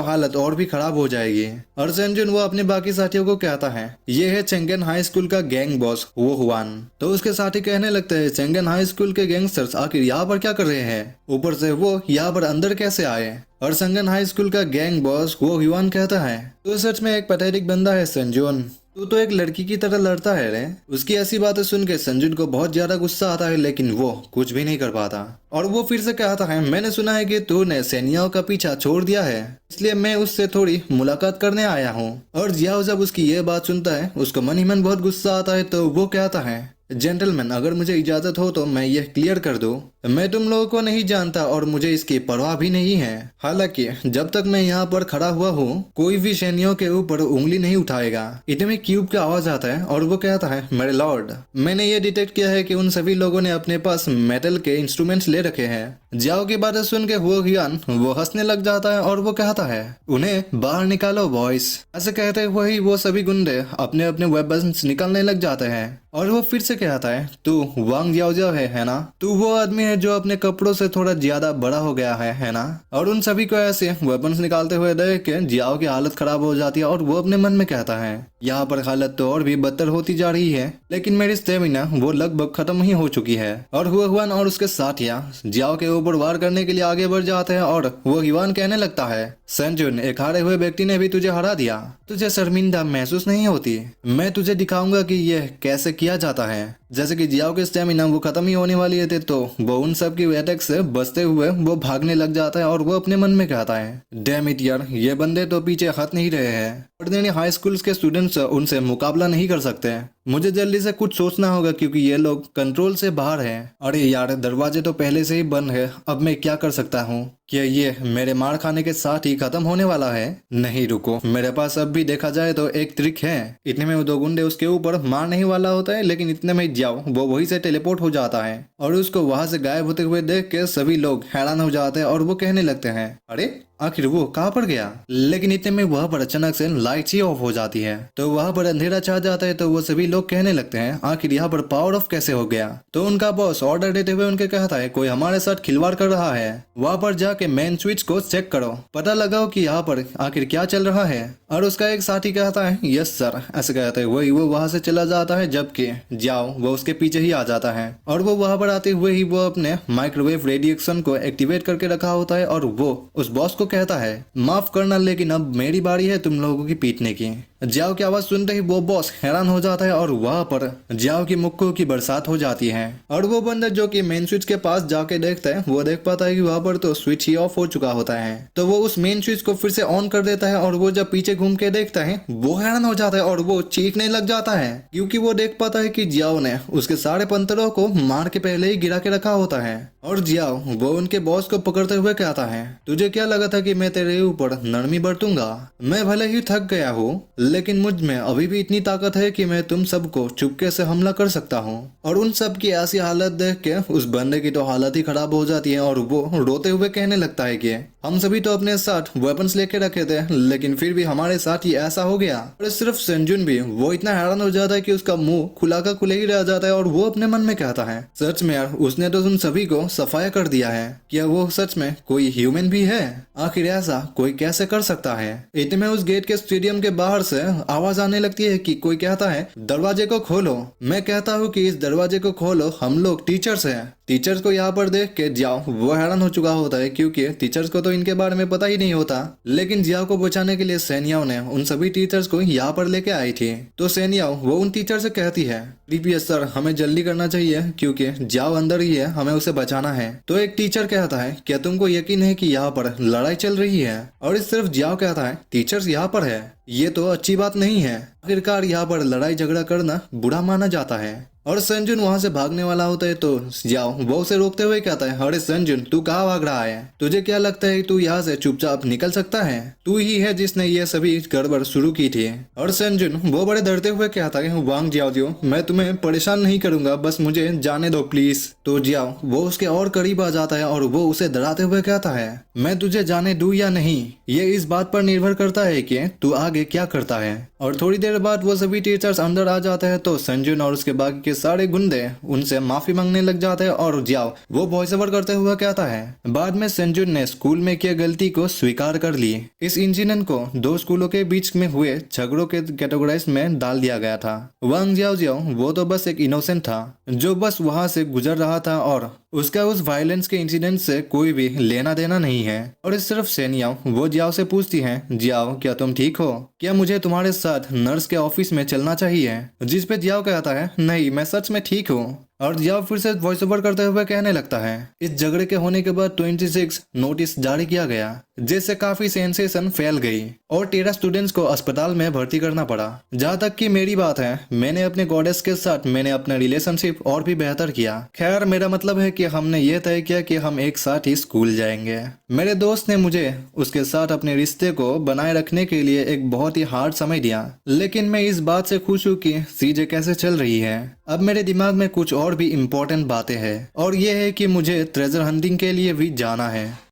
हालत और भी खराब हो जाएगी। और संजुन वो अपने बाकी साथियों को कहता है ये है चेंगन हाई स्कूल का गैंग बॉस वो हुआन। तो उसके साथी कहने लगते हैं चेंगन हाई स्कूल के गैंगस्टर्स आखिर यहाँ पर क्या कर रहे हैं? ऊपर से वो यहाँ पर अंदर कैसे आए? और चेंगन हाई स्कूल का गैंग बॉस वो हुआन कहता है तो सच में एक पैथेटिक बंदा है संजुन, तू तो एक लड़की की तरह लड़ता है रे। उसकी ऐसी बातें सुन के संजुन को बहुत ज्यादा गुस्सा आता है लेकिन वो कुछ भी नहीं कर पाता। और वो फिर से कहता है मैंने सुना है कि तूने सैनियाओं का पीछा छोड़ दिया है इसलिए मैं उससे थोड़ी मुलाकात करने आया हूँ। और जियाओ जब उसकी ये बात सुनता है उसको मन ही मन बहुत गुस्सा आता है तो वो कहता है जेंटलमैन अगर मुझे इजाजत हो तो मैं ये क्लियर कर दूं, मैं तुम लोगों को नहीं जानता और मुझे इसकी परवाह भी नहीं है। हालांकि जब तक मैं यहाँ पर खड़ा हुआ हूँ कोई भी सैनियों के ऊपर उंगली नहीं उठाएगा। इतने में क्यूब का आवाज आता है और वो कहता है मेरे लॉर्ड मैंने ये डिटेक्ट किया है कि उन सभी लोगों ने अपने पास मेटल के इंस्ट्रूमेंट्स ले रखे हैं। जियाओ की बातें सुन के वो हियान वो हंसने लग जाता है और वो कहता है उन्हें बाहर निकालो बॉयज। ऐसे कहते हुए ही वो सभी गुंडे अपने अपने वेपन्स निकालने लग जाते हैं। और वो फिर से कहता है तू वांग जियाओ है ना? तू वो आदमी है जो अपने कपड़ों से थोड़ा ज्यादा बड़ा हो गया है ना? और उन सभी को ऐसे वेपन्स निकालते हुए देख के जियाओ की हालत खराब हो जाती है और वो अपने मन में कहता है यहाँ पर हालत तो और भी बदतर होती जा रही है लेकिन मेरी स्टेमिना वो लगभग खत्म ही हो चुकी है। और हुआन और उसके साथियां जियाओ के ऊपर वार करने के लिए आगे बढ़ जाते हैं और वो युवान कहने लगता है संजुन एक हारे हुए व्यक्ति ने भी तुझे हरा दिया, तुझे शर्मिंदा महसूस नहीं होती? मैं तुझे दिखाऊंगा कि यह कैसे किया जाता है। जैसे कि जियाओ की स्टेमिना वो खत्म ही होने वाली थे तो वो उन सब की अटैक से बचते हुए वो भागने लग जाता है और वो अपने मन में कहता है डैम इट यार ये बंदे तो पीछे हट नहीं रहे हैं। ऑर्डिनरी हाई स्कूल्स के स्टूडेंट्स उनसे मुकाबला नहीं कर सकते। मुझे जल्दी से कुछ सोचना होगा क्योंकि ये लोग कंट्रोल से बाहर हैं। अरे यार दरवाजे तो पहले से ही बंद है, अब मैं क्या कर सकता हूँ? क्या ये मेरे मार खाने के साथ ही खत्म होने वाला है? नहीं रुको, मेरे पास अब भी देखा जाए तो एक ट्रिक है। इतने में वो दो गुंडे उसके ऊपर मार नहीं वाला होता है लेकिन इतने में जाओ वो वही से टेलीपोर्ट हो जाता है और उसको वहां से गायब होते हुए देख के सभी लोग हैरान हो जाते हैं और वो कहने लगते हैं अरे आखिर वो कहाँ पर गया? लेकिन इतने में वहाँ पर अचानक से लाइट ही ऑफ हो जाती है तो वहाँ पर अंधेरा छा जाता है। तो वो सभी लोग कहने लगते हैं आखिर यहाँ पर पावर ऑफ कैसे हो गया? तो उनका बॉस ऑर्डर देते हुए उनके कहता है कोई हमारे साथ खिलवाड़ कर रहा है, वहाँ पर जाके मेन स्विच को चेक करो, पता लगाओ कि यहाँ पर आखिर क्या चल रहा है। और उसका एक साथी कहता है यस सर। ऐसे कहते हैं वही वो वहाँ से चला जाता है जबकि जाओ वो उसके पीछे ही आ जाता है और वो वहाँ पर आते हुए ही वो अपने माइक्रोवेव रेडिएशन को एक्टिवेट करके रखा होता है और वो उस बॉस को कहता है माफ करना लेकिन अब मेरी बारी है तुम लोगों की पीटने की। जियाओ की आवाज सुनते ही वो बॉस हैरान हो जाता है और वहाँ पर जियाओ की मुक्कों की बरसात हो जाती है। और वो बंदर जो कि मेन स्विच के पास जाके देखता है वो देख पाता है कि वहाँ पर तो स्विच ही ऑफ हो चुका होता है। तो वो उस मेन स्विच को फिर से ऑन कर देता है और वो जब पीछे घूम के देखता है वो हैरान हो जाता है और वो चीखने लग जाता है क्योंकि वो देख पाता है कि जियाओ ने उसके सारे पंतरों को मार के पहले ही गिरा के रखा होता है। और जियाओ वो उनके बॉस को पकड़ते हुए कहता है तुझे क्या लगा था कि मैं तेरे ऊपर नरमी बरतूंगा? मैं भले ही थक गया हूँ लेकिन मुझ में अभी भी इतनी ताकत है कि मैं तुम सबको चुपके से हमला कर सकता हूँ। और उन सब की ऐसी हालत देख के उस बंदे की तो हालत ही खराब हो जाती है और वो रोते हुए कहने लगता है कि हम सभी तो अपने साथ वेपन्स लेके रखे थे लेकिन फिर भी हमारे साथ ही ऐसा हो गया। और सिर्फ संजुन भी वो इतना हैरान हो जाता है कि उसका मुंह खुला का खुले ही रह जाता है और वो अपने मन में कहता है सच में यार उसने तो उन सभी को सफाया कर दिया है। क्या वो सच में कोई ह्यूमन भी है? आखिर ऐसा कोई कैसे कर सकता है? इतने में उस गेट के स्टेडियम के बाहर से आवाज आने लगती है कि कोई कहता है दरवाजे को खोलो। मैं कहता हूँ कि इस दरवाजे को खोलो, हम लोग टीचर्स हैं। टीचर्स को यहाँ पर देख के जियाओ वो हैरान हो चुका होता है, क्योंकि टीचर्स को तो इनके बारे में पता ही नहीं होता। लेकिन जियाओ को बचाने के लिए सेनियाओ ने उन सभी टीचर्स को यहाँ पर लेके आई थी। तो सेनियाओ वो उन टीचर से कहती है डीपीएस सर, हमें जल्दी करना चाहिए क्योंकि जियाओ अंदर ही है, हमें उसे बचाना है। तो एक टीचर कहता है क्या तुमको यकीन है कि यहाँ पर लड़ाई चल रही है? और इस तरफ जियाओ कहता है टीचर्स यहाँ पर है, ये तो अच्छी बात नहीं है। आखिरकार यहाँ पर लड़ाई झगड़ा करना बुरा माना जाता है। और संजुन वहां से भागने वाला होता है तो जियाओ वो उसे रोकते हुए कहता है अरे संजुन, तू कहाँ भाग रहा है? तुझे क्या लगता है तू यहाँ से चुपचाप निकल सकता है? तू ही है जिसने ये सभी गड़बड़ शुरू की थी। और संजुन वो बड़े डरते हुए कहता है वांग जियाओ, मैं तुम्हें परेशान नहीं करूंगा, बस मुझे जाने दो प्लीज। तो जियाओ वो उसके और करीब आ जाता है और वो उसे डराते हुए कहता है मैं तुझे जाने दूं या नहीं, ये इस बात पर निर्भर करता है कि तू आगे क्या करता है। और थोड़ी देर बाद वो सभी टीचर्स अंदर आ जाते हैं तो संजुन और उसके बाकी के सारे गुंडे उनसे माफी मांगने लग जाते हैं। और जियाओ वो वॉइस ओवर करते हुए कहता है बाद में संजुन ने स्कूल में किए गलती को स्वीकार कर ली। इस इंसिडेंट को दो स्कूलों के बीच में हुए झगड़ों के कैटेगराइज में डाल दिया गया था। वांग जियाओ वो तो बस एक इनोसेंट था जो बस वहां से गुजर रहा था और उसका उस वायलेंस के इंसिडेंट से कोई भी लेना देना नहीं है। और इस तरफ सेनियाओ वो जियाओ से पूछती है जियाओ क्या तुम ठीक हो? क्या मुझे तुम्हारे साथ नर्स के ऑफिस में चलना चाहिए? जिस पे जियाओ कहता है नहीं, मैं सच में ठीक हूँ। और जियाओ फिर से वॉइस ओवर करते हुए कहने लगता है इस झगड़े के होने के बाद 26 नोटिस जारी किया गया जिससे काफी सेंसेशन फैल गई और 13 स्टूडेंट्स को अस्पताल में भर्ती करना पड़ा। जहाँ तक कि मेरी बात है, मैंने अपने गॉडेस के साथ मैंने अपना रिलेशनशिप और भी बेहतर किया। खैर मेरा मतलब है कि हमने ये तय किया कि हम एक साथ ही स्कूल जाएंगे। मेरे दोस्त ने मुझे उसके साथ अपने रिश्ते को बनाए रखने के लिए एक बहुत ही हार्ड समय दिया, लेकिन मैं इस बात से खुश हूँ कि चीजें कैसे चल रही है। अब मेरे दिमाग में कुछ और भी इम्पोर्टेंट बातें हैं और ये है कि मुझे ट्रेजर हंटिंग के लिए भी जाना है।